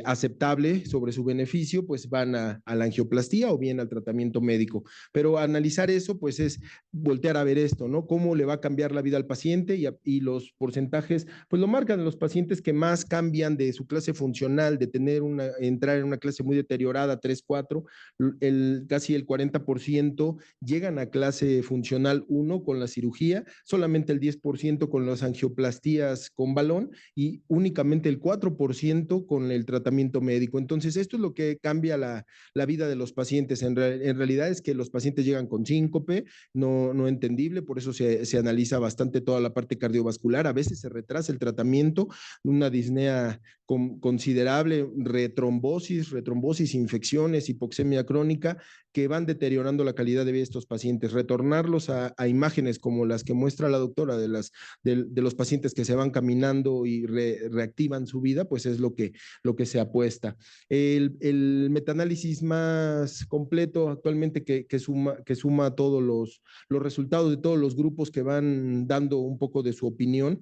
aceptable sobre su beneficio, pues van a la angioplastía o bien al tratamiento médico. Pero analizar eso, pues es voltear a ver esto, ¿no? Cómo le va a cambiar la vida al paciente y los porcentajes, pues lo marcan los pacientes que más cambian de su clase funcional, de entrar en una clase muy deteriorada, 3, 4, casi el 40% llegan a clase funcional 1 con la cirugía, solamente el 10% con las angioplastías con balón y únicamente el 4% con el tratamiento médico. Entonces, esto es lo que cambia la vida de los pacientes. En realidad es que los pacientes llegan con síncope, no entendible, por eso se analiza bastante toda la parte cardiovascular. A veces se retrasa el tratamiento, una disnea considerable, retrombosis, infecciones, hipoxemia crónica, que van deteriorando la calidad de vida de estos pacientes. Retornarlos a imágenes como las que muestra la doctora de los pacientes que se van caminando y reactivan su vida, pues es lo que se apuesta. El metaanálisis más completo actualmente que suma todos los resultados de todos los grupos que van dando un poco de su opinión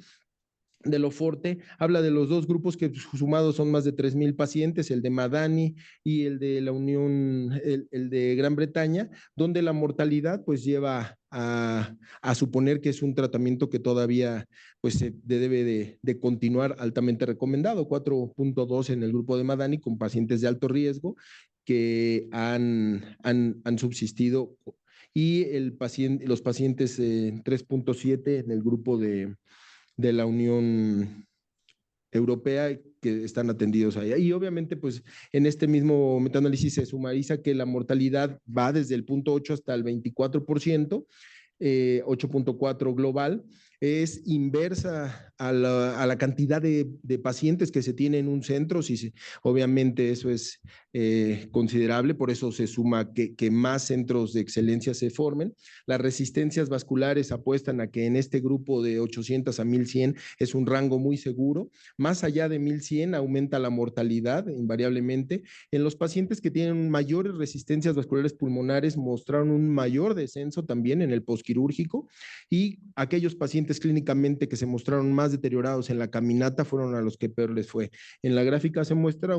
de lo Forte, habla de los dos grupos que sumados son más de 3,000 pacientes, el de Madani y el de la Unión, el de Gran Bretaña, donde la mortalidad pues lleva a suponer que es un tratamiento que todavía pues se debe de continuar altamente recomendado, 4.2 en el grupo de Madani con pacientes de alto riesgo que han subsistido y los pacientes 3.7 en el grupo de la Unión Europea que están atendidos allá. Y obviamente, pues en este mismo metaanálisis se sumariza que la mortalidad va desde el 0.8 hasta el 24%, 8.4 global, es inversa a la cantidad de pacientes que se tiene en un centro, obviamente eso es considerable, por eso se suma que más centros de excelencia se formen. Las resistencias vasculares apuestan a que en este grupo de 800 a 1100 es un rango muy seguro, más allá de 1100 aumenta la mortalidad invariablemente. En los pacientes que tienen mayores resistencias vasculares pulmonares mostraron un mayor descenso también en el posquirúrgico y aquellos pacientes clínicamente que se mostraron más deteriorados en la caminata fueron a los que peor les fue. En la gráfica se muestra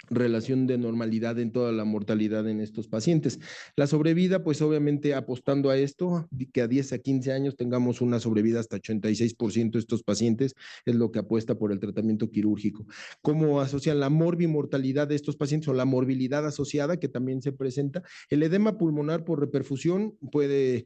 relación de normalidad en toda la mortalidad en estos pacientes. La sobrevida, pues obviamente apostando a esto, que a 10 a 15 años tengamos una sobrevida hasta 86% de estos pacientes, es lo que apuesta por el tratamiento quirúrgico. ¿Cómo asocian la morbimortalidad de estos pacientes o la morbilidad asociada que también se presenta? El edema pulmonar por reperfusión puede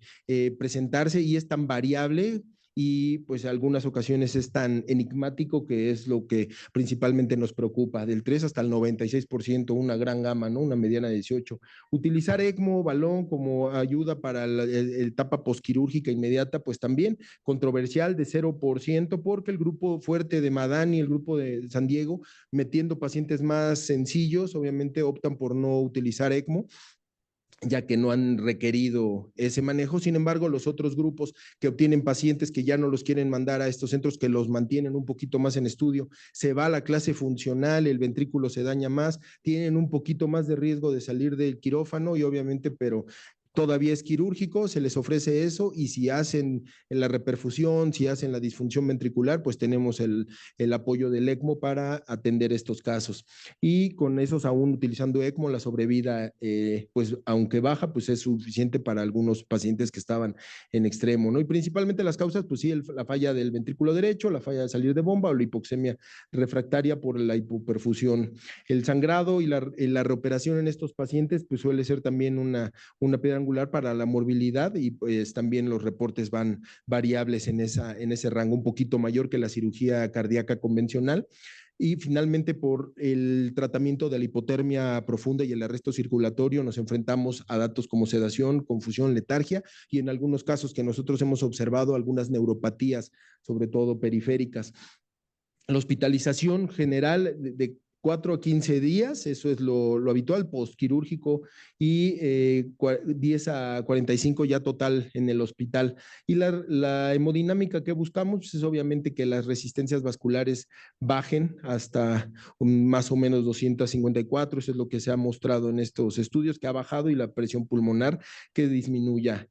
presentarse y es tan variable y pues en algunas ocasiones es tan enigmático que es lo que principalmente nos preocupa, del 3 hasta el 96%, una gran gama, ¿no? Una mediana de 18. Utilizar ECMO, balón como ayuda para la etapa posquirúrgica inmediata, pues también controversial de 0%, porque el grupo fuerte de Madani, el grupo de San Diego, metiendo pacientes más sencillos, obviamente optan por no utilizar ECMO, ya que no han requerido ese manejo. Sin embargo, los otros grupos que obtienen pacientes que ya no los quieren mandar a estos centros, que los mantienen un poquito más en estudio, se va a la clase funcional, el ventrículo se daña más, tienen un poquito más de riesgo de salir del quirófano y obviamente, pero todavía es quirúrgico, se les ofrece eso y si hacen la reperfusión, si hacen la disfunción ventricular, pues tenemos el apoyo del ECMO para atender estos casos. Y con esos aún utilizando ECMO, la sobrevida, pues aunque baja, pues es suficiente para algunos pacientes que estaban en extremo, ¿no? Y principalmente las causas, pues sí, la falla del ventrículo derecho, la falla de salir de bomba o la hipoxemia refractaria por la hipoperfusión. El sangrado y la reoperación en estos pacientes, pues suele ser también una piedra angular para la morbilidad y pues también los reportes van variables en ese rango, un poquito mayor que la cirugía cardíaca convencional. Y finalmente, por el tratamiento de la hipotermia profunda y el arresto circulatorio, nos enfrentamos a datos como sedación, confusión, letargia y en algunos casos que nosotros hemos observado algunas neuropatías, sobre todo periféricas. La hospitalización general de 4 a 15 días, eso es lo habitual, postquirúrgico, y 10 a 45 ya total en el hospital. Y la hemodinámica que buscamos es obviamente que las resistencias vasculares bajen hasta más o menos 254, eso es lo que se ha mostrado en estos estudios, que ha bajado, y la presión pulmonar que disminuya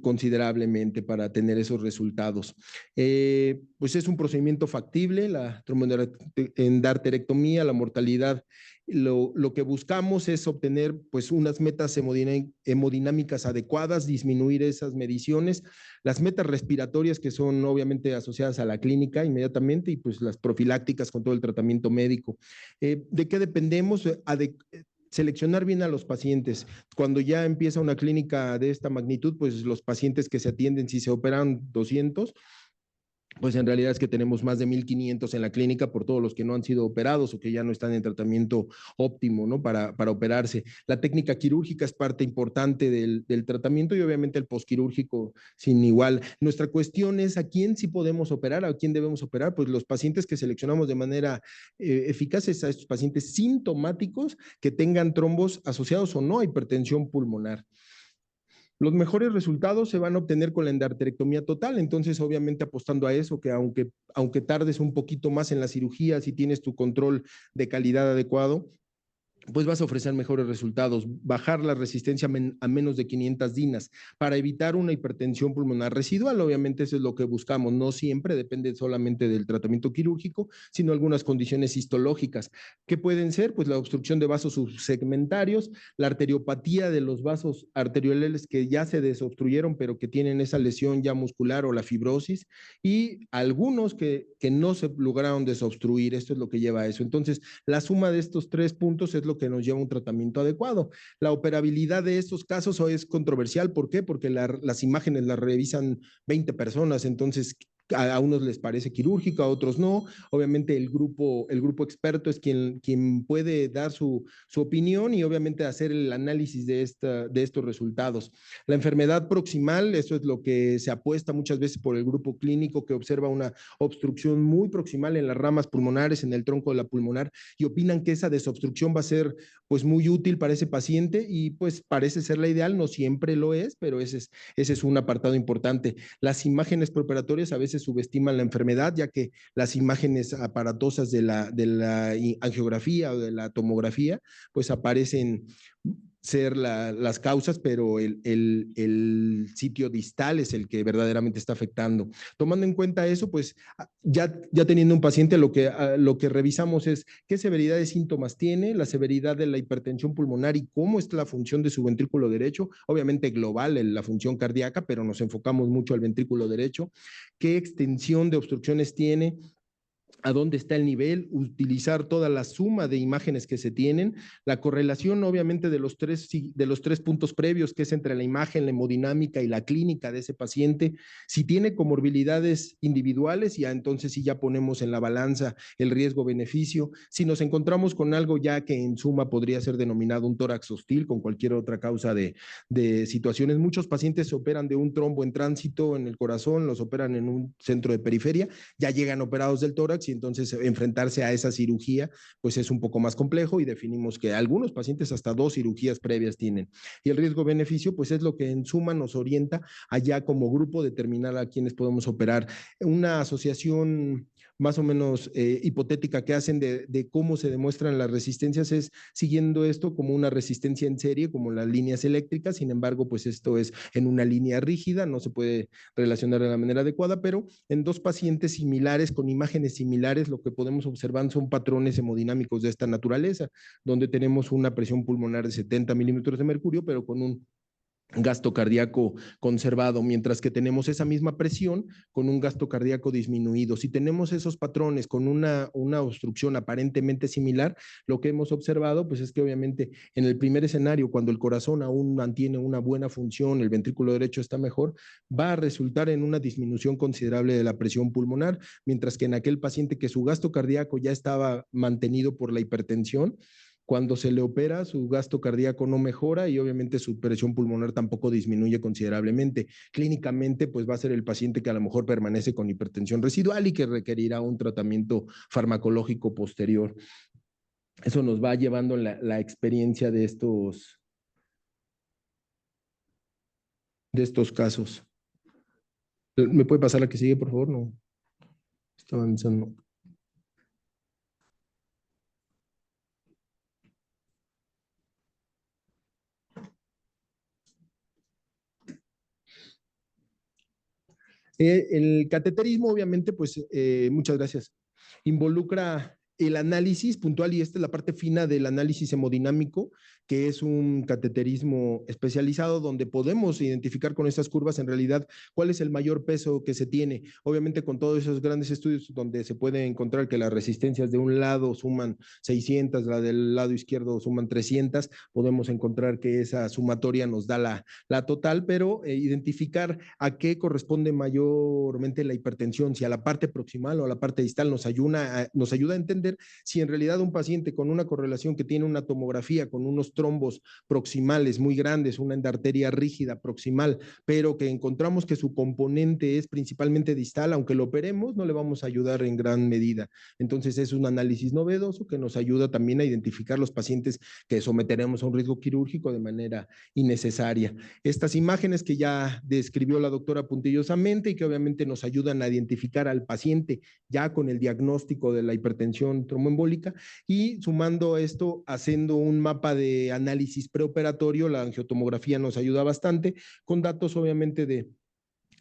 considerablemente para tener esos resultados. Pues es un procedimiento factible, la tromboendarterectomía, la mortalidad. Lo que buscamos es obtener pues unas metas hemodinámicas adecuadas, disminuir esas mediciones, las metas respiratorias que son obviamente asociadas a la clínica inmediatamente y pues las profilácticas con todo el tratamiento médico. ¿De qué dependemos? Seleccionar bien a los pacientes. Cuando ya empieza una clínica de esta magnitud, pues los pacientes que se atienden, si se operan 200, pues en realidad es que tenemos más de 1,500 en la clínica por todos los que no han sido operados o que ya no están en tratamiento óptimo, ¿no? Para operarse. La técnica quirúrgica es parte importante del tratamiento y obviamente el posquirúrgico sin igual. Nuestra cuestión es a quién sí podemos operar, a quién debemos operar, pues los pacientes que seleccionamos de manera eficaz es a estos pacientes sintomáticos que tengan trombos asociados o no a hipertensión pulmonar. Los mejores resultados se van a obtener con la endarterectomía total, entonces obviamente apostando a eso, que aunque tardes un poquito más en la cirugía, si tienes tu control de calidad adecuado, pues vas a ofrecer mejores resultados, bajar la resistencia a menos de 500 dinas para evitar una hipertensión pulmonar residual. Obviamente eso es lo que buscamos, no siempre depende solamente del tratamiento quirúrgico, sino algunas condiciones histológicas. ¿Qué pueden ser? Pues la obstrucción de vasos subsegmentarios, la arteriopatía de los vasos arteriales que ya se desobstruyeron, pero que tienen esa lesión ya muscular o la fibrosis, y algunos que no se lograron desobstruir. Esto es lo que lleva a eso. Entonces, la suma de estos 3 puntos es lo que nos lleva a un tratamiento adecuado. La operabilidad de estos casos es controversial. ¿Por qué? Porque las imágenes las revisan 20 personas, entonces a unos les parece quirúrgico, a otros no. Obviamente el grupo experto es quien puede dar su opinión y obviamente hacer el análisis de estos resultados. La enfermedad proximal, eso es lo que se apuesta muchas veces por el grupo clínico que observa una obstrucción muy proximal en las ramas pulmonares, en el tronco de la pulmonar, y opinan que esa desobstrucción va a ser pues muy útil para ese paciente y pues parece ser la ideal, no siempre lo es, pero ese es un apartado importante. Las imágenes preoperatorias a veces subestiman la enfermedad, ya que las imágenes aparatosas de la angiografía o de la tomografía, pues aparecen ser las causas, pero el sitio distal es el que verdaderamente está afectando. Tomando en cuenta eso, pues ya teniendo un paciente, lo que revisamos es qué severidad de síntomas tiene, la severidad de la hipertensión pulmonar y cómo es la función de su ventrículo derecho, obviamente global, la función cardíaca, pero nos enfocamos mucho al ventrículo derecho, qué extensión de obstrucciones tiene, a dónde está el nivel, utilizar toda la suma de imágenes que se tienen, la correlación obviamente de los tres puntos previos, que es entre la imagen, la hemodinámica y la clínica de ese paciente. Si tiene comorbilidades individuales, ya entonces sí ya ponemos en la balanza el riesgo-beneficio. Si nos encontramos con algo ya que en suma podría ser denominado un tórax hostil, con cualquier otra causa de situaciones, muchos pacientes se operan de un trombo en tránsito en el corazón, los operan en un centro de periferia, ya llegan operados del tórax y entonces enfrentarse a esa cirugía pues es un poco más complejo y definimos que algunos pacientes hasta 2 cirugías previas tienen. Y el riesgo-beneficio pues es lo que en suma nos orienta allá como grupo determinar a quienes podemos operar. Una asociación más o menos hipotética que hacen de cómo se demuestran las resistencias es siguiendo esto como una resistencia en serie, como las líneas eléctricas. Sin embargo, pues esto es en una línea rígida, no se puede relacionar de la manera adecuada, pero en dos pacientes similares, con imágenes similares, lo que podemos observar son patrones hemodinámicos de esta naturaleza, donde tenemos una presión pulmonar de 70 milímetros de mercurio, pero con un gasto cardíaco conservado, mientras que tenemos esa misma presión con un gasto cardíaco disminuido. Si tenemos esos patrones con una obstrucción aparentemente similar, lo que hemos observado pues es que obviamente en el primer escenario, cuando el corazón aún mantiene una buena función, el ventrículo derecho está mejor, va a resultar en una disminución considerable de la presión pulmonar, mientras que en aquel paciente que su gasto cardíaco ya estaba mantenido por la hipertensión, cuando se le opera, su gasto cardíaco no mejora y obviamente su presión pulmonar tampoco disminuye considerablemente. Clínicamente, pues va a ser el paciente que a lo mejor permanece con hipertensión residual y que requerirá un tratamiento farmacológico posterior. Eso nos va llevando la experiencia de estos casos. ¿Me puede pasar la que sigue, por favor? No. Estaba avanzando. El cateterismo, obviamente, pues muchas gracias, involucra el análisis puntual y esta es la parte fina del análisis hemodinámico, que es un cateterismo especializado donde podemos identificar con estas curvas en realidad cuál es el mayor peso que se tiene. Obviamente con todos esos grandes estudios donde se puede encontrar que las resistencias de un lado suman 600, la del lado izquierdo suman 300, podemos encontrar que esa sumatoria nos da la total, pero identificar a qué corresponde mayormente la hipertensión, si a la parte proximal o a la parte distal, nos ayuda a entender si en realidad un paciente con una correlación que tiene una tomografía con unos trombos proximales muy grandes, una endarteria rígida proximal, pero que encontramos que su componente es principalmente distal, aunque lo operemos, no le vamos a ayudar en gran medida. Entonces es un análisis novedoso que nos ayuda también a identificar los pacientes que someteremos a un riesgo quirúrgico de manera innecesaria. Estas imágenes que ya describió la doctora puntillosamente y que obviamente nos ayudan a identificar al paciente ya con el diagnóstico de la hipertensión tromboembólica y sumando esto, haciendo un mapa de análisis preoperatorio, la angiotomografía nos ayuda bastante con datos obviamente de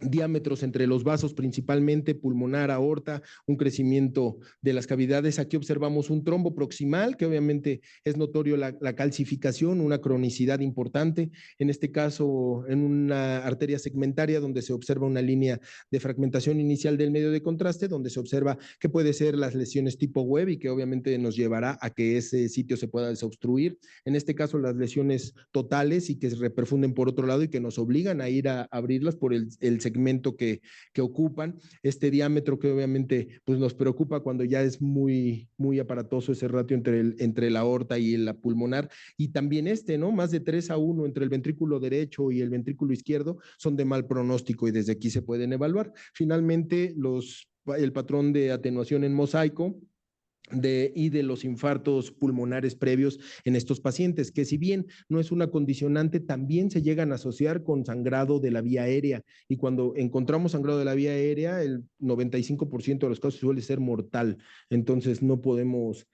diámetros entre los vasos, principalmente pulmonar, aorta, un crecimiento de las cavidades. Aquí observamos un trombo proximal, que obviamente es notorio la calcificación, una cronicidad importante, en este caso en una arteria segmentaria donde se observa una línea de fragmentación inicial del medio de contraste, donde se observa que puede ser las lesiones tipo web y que obviamente nos llevará a que ese sitio se pueda desobstruir. En este caso las lesiones totales y que se reperfunden por otro lado y que nos obligan a ir a abrirlas por el segmento que ocupan, este diámetro que obviamente pues nos preocupa cuando ya es muy aparatoso ese ratio entre la aorta y la pulmonar, y también ¿no? Más de 3:1 entre el ventrículo derecho y el ventrículo izquierdo son de mal pronóstico y desde aquí se pueden evaluar. Finalmente, el patrón de atenuación en mosaico y de los infartos pulmonares previos en estos pacientes, que si bien no es una condicionante, también se llegan a asociar con sangrado de la vía aérea, y cuando encontramos sangrado de la vía aérea, el 95% de los casos suele ser mortal, entonces no podemos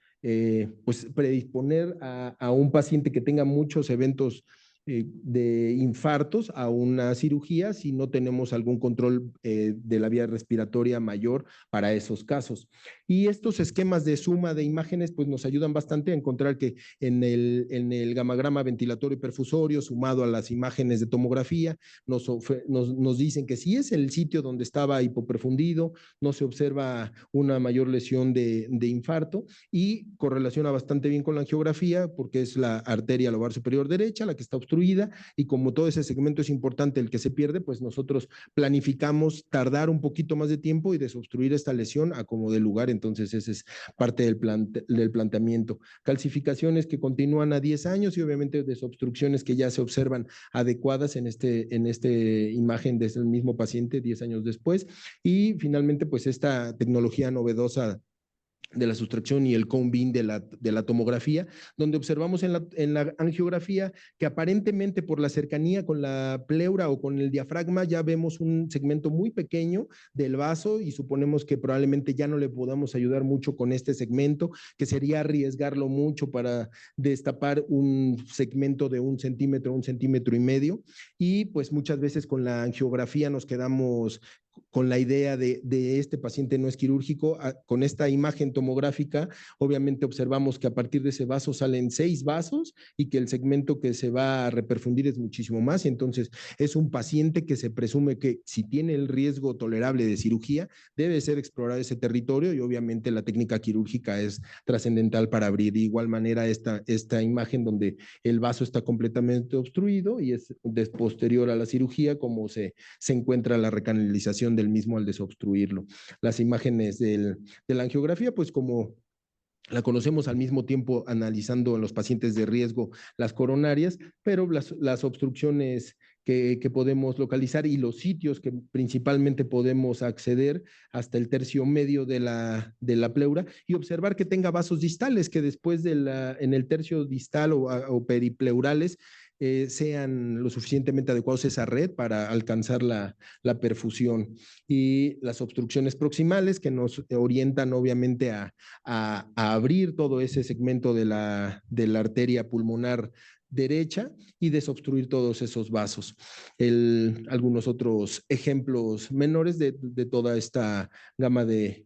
pues predisponer a un paciente que tenga muchos eventos de infartos a una cirugía si no tenemos algún control de la vía respiratoria mayor para esos casos. Y estos esquemas de suma de imágenes pues nos ayudan bastante a encontrar que en el gamagrama ventilatorio y perfusorio sumado a las imágenes de tomografía nos dicen que si es el sitio donde estaba hipoperfundido, no se observa una mayor lesión de infarto y correlaciona bastante bien con la angiografía porque es la arteria lobar superior derecha la que está obstruida y como todo ese segmento es importante el que se pierde, pues nosotros planificamos tardar un poquito más de tiempo y desobstruir esta lesión a como de lugar, entonces ese es parte del planteamiento. Calcificaciones que continúan a 10 años y obviamente desobstrucciones que ya se observan adecuadas en este imagen desde el mismo paciente 10 años después y finalmente pues esta tecnología novedosa de la sustracción y el cone beam de la tomografía, donde observamos en la angiografía que aparentemente por la cercanía con la pleura o con el diafragma ya vemos un segmento muy pequeño del vaso y suponemos que probablemente ya no le podamos ayudar mucho con este segmento, que sería arriesgarlo mucho para destapar un segmento de 1 centímetro y medio y pues muchas veces con la angiografía nos quedamos con la idea de este paciente no es quirúrgico, con esta imagen tomográfica, obviamente observamos que a partir de ese vaso salen 6 vasos y que el segmento que se va a reperfundir es muchísimo más, y entonces es un paciente que se presume que si tiene el riesgo tolerable de cirugía, debe ser explorar ese territorio y obviamente la técnica quirúrgica es trascendental para abrir. De igual manera, esta imagen donde el vaso está completamente obstruido y es posterior a la cirugía, como se encuentra la recanalización del mismo al desobstruirlo. Las imágenes de la angiografía, pues como la conocemos al mismo tiempo analizando en los pacientes de riesgo las coronarias, pero las obstrucciones que podemos localizar y los sitios que principalmente podemos acceder hasta el tercio medio de la pleura y observar que tenga vasos distales, que después en el tercio distal o peripleurales sean lo suficientemente adecuados esa red para alcanzar la perfusión y las obstrucciones proximales que nos orientan obviamente a abrir todo ese segmento de la arteria pulmonar derecha y desobstruir todos esos vasos. Algunos otros ejemplos menores de toda esta gama de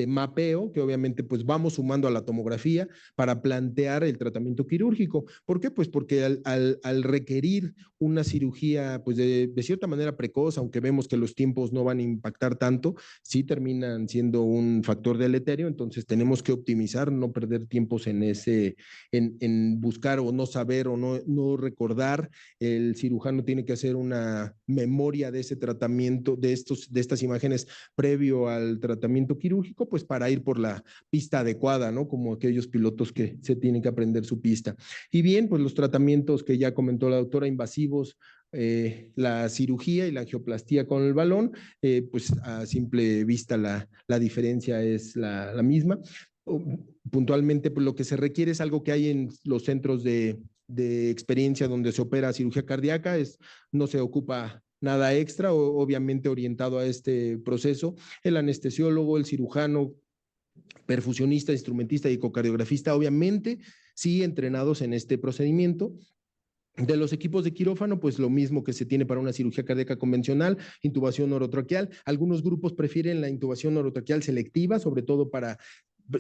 mapeo que obviamente pues vamos sumando a la tomografía para plantear el tratamiento quirúrgico. ¿Por qué? Pues porque al requerir una cirugía pues de cierta manera precoz, aunque vemos que los tiempos no van a impactar tanto, sí terminan siendo un factor deleterio, entonces tenemos que optimizar, no perder tiempos en buscar o no saber o no recordar. El cirujano tiene que hacer una memoria de ese tratamiento, de estas imágenes previo al tratamiento quirúrgico, pues para ir por la pista adecuada, ¿no? Como aquellos pilotos que se tienen que aprender su pista. Y bien, pues los tratamientos que ya comentó la doctora, invasivos, la cirugía y la angioplastía con el balón, pues a simple vista la diferencia es la misma. Puntualmente, pues lo que se requiere es algo que hay en los centros de experiencia donde se opera cirugía cardíaca, no se ocupa nada extra, obviamente orientado a este proceso, el anestesiólogo, el cirujano, perfusionista, instrumentista y ecocardiografista, obviamente sí entrenados en este procedimiento. De los equipos de quirófano, pues lo mismo que se tiene para una cirugía cardíaca convencional, intubación orotraqueal. Algunos grupos prefieren la intubación orotraqueal selectiva, sobre todo para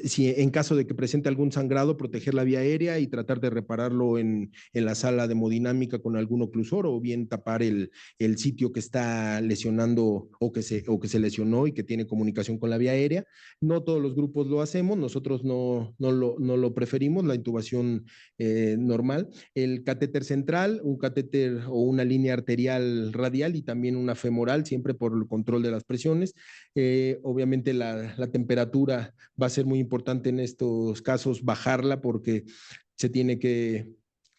si en caso de que presente algún sangrado, proteger la vía aérea y tratar de repararlo en la sala de hemodinámica con algún oclusor o bien tapar el sitio que está lesionando o que se lesionó y que tiene comunicación con la vía aérea. No todos los grupos lo hacemos, nosotros no lo preferimos, la intubación normal. El catéter central, un catéter o una línea arterial radial y también una femoral, siempre por el control de las presiones. Obviamente la temperatura va a ser muy importante en estos casos bajarla porque se tiene que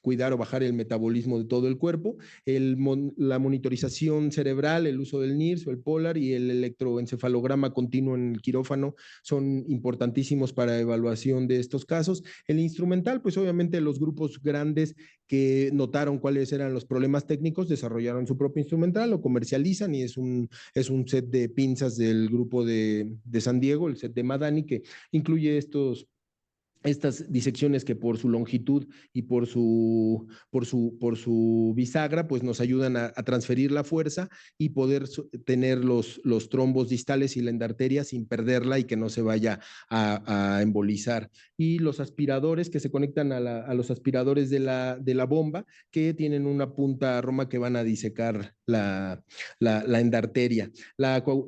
cuidar o bajar el metabolismo de todo el cuerpo, la monitorización cerebral, el uso del NIRS o el POLAR y el electroencefalograma continuo en el quirófano son importantísimos para evaluación de estos casos. El instrumental, pues obviamente los grupos grandes que notaron cuáles eran los problemas técnicos desarrollaron su propio instrumental, lo comercializan y es un set de pinzas del grupo de San Diego, el set de Madani, que incluye estos estas disecciones que por su longitud y por su bisagra, pues nos ayudan a transferir la fuerza y poder tener los trombos distales y la endarteria sin perderla y que no se vaya a embolizar. Y los aspiradores que se conectan a los aspiradores de la bomba, que tienen una punta roma que van a disecar la endarteria.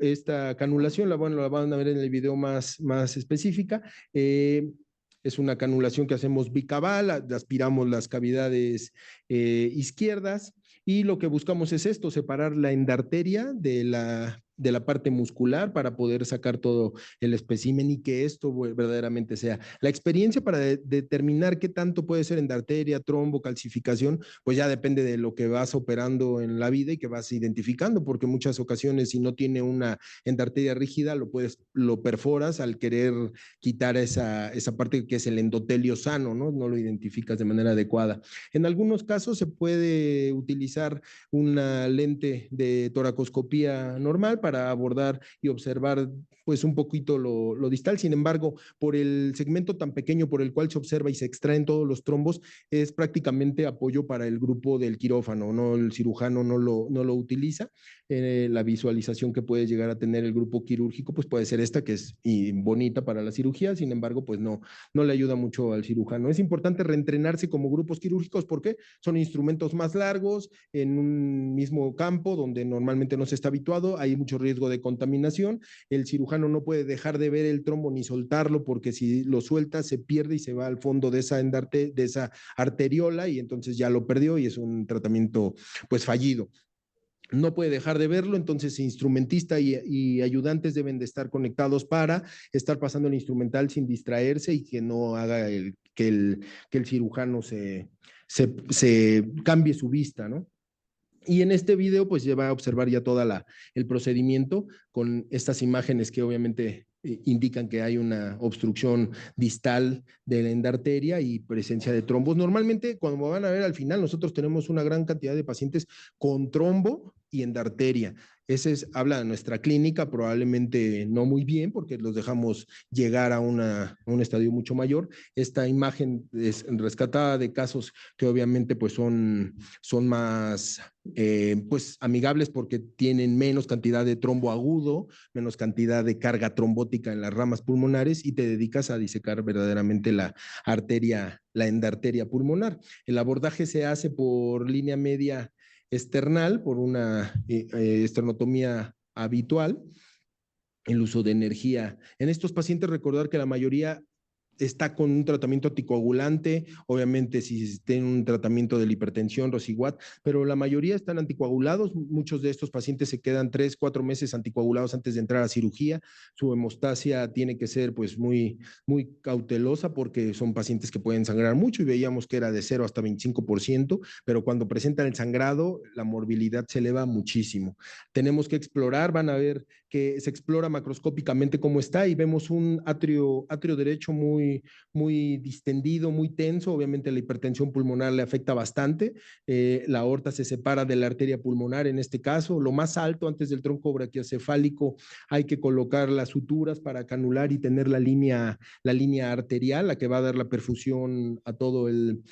Esta canulación, la van a ver en el video más específica. Es una canulación que hacemos bicabal, aspiramos las cavidades izquierdas y lo que buscamos es esto, separar la endarteria de la parte muscular para poder sacar todo el espécimen y que esto verdaderamente sea. La experiencia para determinar qué tanto puede ser endarteria, trombo, calcificación, pues ya depende de lo que vas operando en la vida y que vas identificando, porque muchas ocasiones si no tiene una endarteria rígida, lo perforas al querer quitar esa parte que es el endotelio sano, ¿no? No lo identificas de manera adecuada. En algunos casos se puede utilizar una lente de toracoscopía normal para abordar y observar pues un poquito lo distal. Sin embargo, por el segmento tan pequeño por el cual se observa y se extraen todos los trombos, es prácticamente apoyo para el grupo del quirófano, ¿no? El cirujano no lo utiliza. La visualización que puede llegar a tener el grupo quirúrgico, pues puede ser esta que es bonita para la cirugía, sin embargo, pues no le ayuda mucho al cirujano. Es importante reentrenarse como grupos quirúrgicos porque son instrumentos más largos en un mismo campo donde normalmente no se está habituado, hay mucho riesgo de contaminación, el cirujano no puede dejar de ver el trombo ni soltarlo porque si lo suelta se pierde y se va al fondo de esa arteriola y entonces ya lo perdió y es un tratamiento pues fallido. No puede dejar de verlo, entonces instrumentista y ayudantes deben de estar conectados para estar pasando el instrumental sin distraerse y que no haga que el cirujano se cambie su vista, ¿no? Y en este video pues se va a observar ya toda el procedimiento con estas imágenes que obviamente indican que hay una obstrucción distal de la endarteria y presencia de trombos. Normalmente, cuando van a ver al final, nosotros tenemos una gran cantidad de pacientes con trombo y endarteria. Habla de nuestra clínica, probablemente no muy bien, porque los dejamos llegar a un estadio mucho mayor. Esta imagen es rescatada de casos que obviamente pues son más pues amigables porque tienen menos cantidad de trombo agudo, menos cantidad de carga trombótica en las ramas pulmonares y te dedicas a disecar verdaderamente la endarteria pulmonar. El abordaje se hace por línea media external, por una esternotomía habitual, el uso de energía. En estos pacientes recordar que la mayoría está con un tratamiento anticoagulante, obviamente si tienen un tratamiento de la hipertensión, Rosiguat, pero la mayoría están anticoagulados, muchos de estos pacientes se quedan 3, 4 meses anticoagulados antes de entrar a cirugía, su hemostasia tiene que ser pues muy cautelosa porque son pacientes que pueden sangrar mucho y veíamos que era de 0 hasta 25%, pero cuando presentan el sangrado, la morbilidad se eleva muchísimo. Tenemos que explorar, van a ver que se explora macroscópicamente cómo está y vemos un atrio derecho muy distendido, muy tenso. Obviamente la hipertensión pulmonar le afecta bastante. La aorta se separa de la arteria pulmonar en este caso. Lo más alto antes del tronco brachiocefálico hay que colocar las suturas para canular y tener la línea arterial, la que va a dar la perfusión a todo el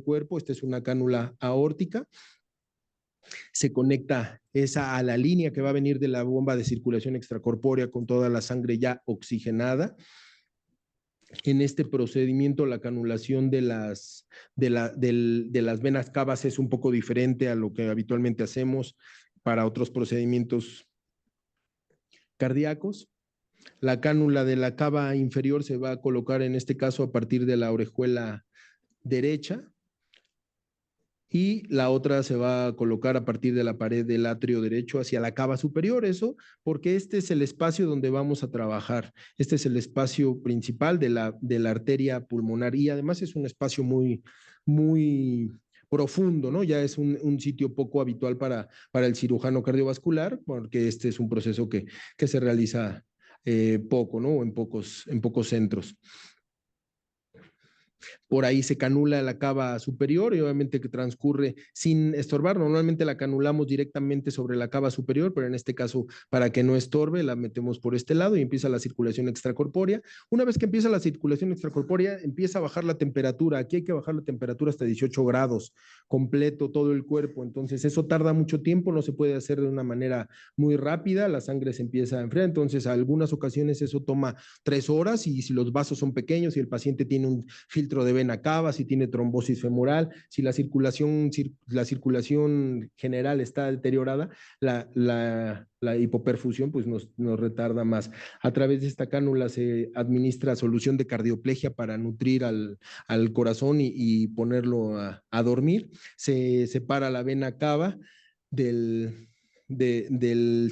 cuerpo. Esta es una cánula aórtica. Se conecta esa a la línea que va a venir de la bomba de circulación extracorpórea con toda la sangre ya oxigenada. En este procedimiento la canulación de las venas cavas es un poco diferente a lo que habitualmente hacemos para otros procedimientos cardíacos. La cánula de la cava inferior se va a colocar en este caso a partir de la orejuela derecha y la otra se va a colocar a partir de la pared del atrio derecho hacia la cava superior, eso porque este es el espacio donde vamos a trabajar, este es el espacio principal de la arteria pulmonar y además es un espacio muy profundo, ¿no? Ya es un sitio poco habitual para el cirujano cardiovascular, porque este es un proceso que se realiza poco, ¿no? En pocos centros. por ahí se canula la cava superior y obviamente que transcurre sin estorbar. Normalmente la canulamos directamente sobre la cava superior, pero en este caso, para que no estorbe, la metemos por este lado y empieza la circulación extracorpórea. Una vez que empieza la circulación extracorpórea, empieza a bajar la temperatura. Aquí hay que bajar la temperatura hasta 18 grados, completo todo el cuerpo. Entonces, eso tarda mucho tiempo, no se puede hacer de una manera muy rápida, la sangre se empieza a enfriar. Entonces, a algunas ocasiones eso toma 3 horas y si los vasos son pequeños, si el paciente tiene un filtro de vena cava, si tiene trombosis femoral, si la circulación general está deteriorada, la hipoperfusión pues nos retarda más. A través de esta cánula se administra solución de cardioplegia para nutrir al corazón y ponerlo a dormir. Se separa la vena cava del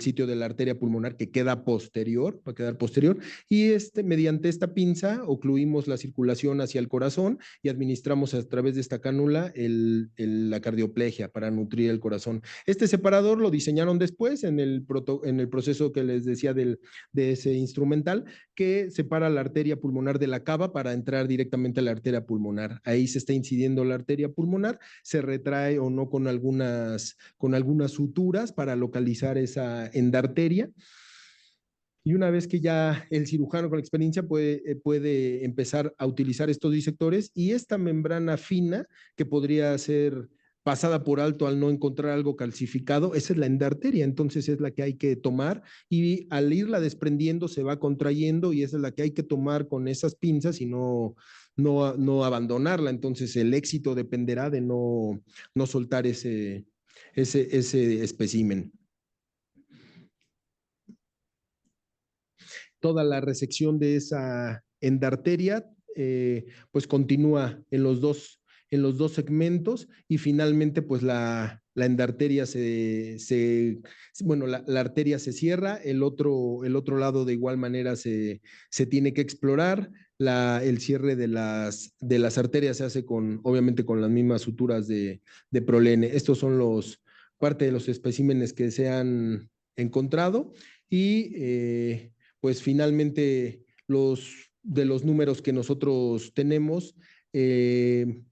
sitio de la arteria pulmonar que queda posterior, va a quedar posterior, y mediante esta pinza ocluimos la circulación hacia el corazón y administramos a través de esta cánula la cardioplegia para nutrir el corazón. Este separador lo diseñaron después en el proceso que les decía de ese instrumental que separa la arteria pulmonar de la cava para entrar directamente a la arteria pulmonar. Ahí se está incidiendo la arteria pulmonar, se retrae o no con algunas suturas para localizar esa endarteria. Y una vez que ya el cirujano con experiencia puede empezar a utilizar estos disectores y esta membrana fina que podría ser pasada por alto al no encontrar algo calcificado, esa es la endarteria, entonces es la que hay que tomar y al irla desprendiendo se va contrayendo y esa es la que hay que tomar con esas pinzas y no abandonarla. Entonces el éxito dependerá de no soltar ese espécimen. Toda la resección de esa endarteria pues continúa en los dos segmentos y finalmente pues la endarteria la arteria se cierra, el otro lado de igual manera se tiene que explorar. El cierre de las arterias se hace obviamente con las mismas suturas de prolene. Estos son parte de los especímenes que se han encontrado y pues finalmente de los números que nosotros tenemos de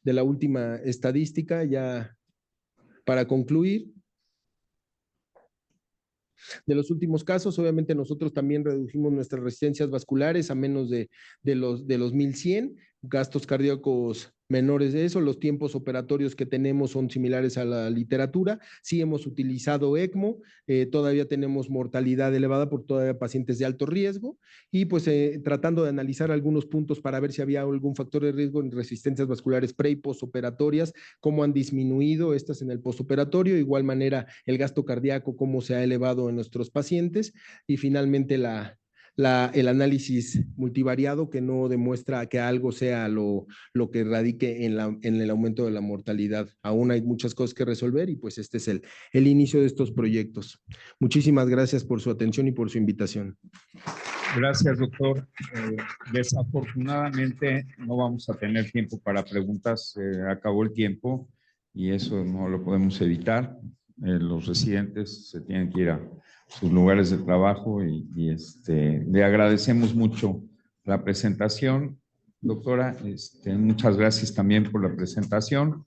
la última estadística, ya para concluir, de los últimos casos, obviamente nosotros también redujimos nuestras resistencias vasculares a menos de los 1100, gastos cardíacos menores de eso, los tiempos operatorios que tenemos son similares a la literatura, sí hemos utilizado ECMO, todavía tenemos mortalidad elevada por todavía pacientes de alto riesgo y pues tratando de analizar algunos puntos para ver si había algún factor de riesgo en resistencias vasculares pre y postoperatorias, cómo han disminuido estas en el postoperatorio, de igual manera el gasto cardíaco, cómo se ha elevado en nuestros pacientes y finalmente el análisis multivariado que no demuestra que algo sea lo que radique en el aumento de la mortalidad. Aún hay muchas cosas que resolver y pues este es el inicio de estos proyectos. Muchísimas gracias por su atención y por su invitación. Gracias, doctor. Desafortunadamente no vamos a tener tiempo para preguntas. Acabó el tiempo y eso no lo podemos evitar. Los residentes se tienen que ir a sus lugares de trabajo y le agradecemos mucho la presentación. Doctora, muchas gracias también por la presentación.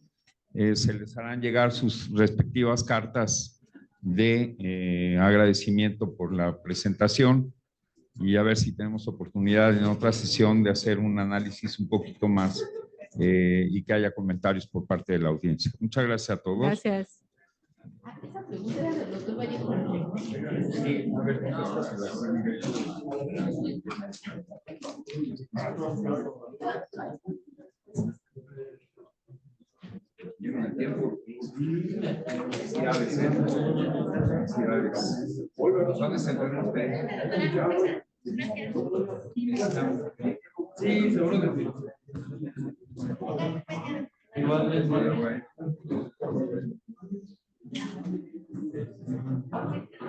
Se les harán llegar sus respectivas cartas de agradecimiento por la presentación y a ver si tenemos oportunidad en otra sesión de hacer un análisis un poquito más y que haya comentarios por parte de la audiencia. Muchas gracias a todos. Gracias. Esa pregunta era del doctor Vallejo. Sí, a ver, sí, seguro que sí.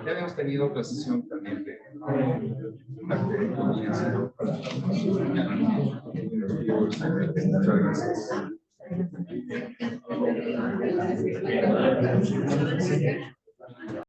Ya habíamos tenido otra sesión también de muchas gracias.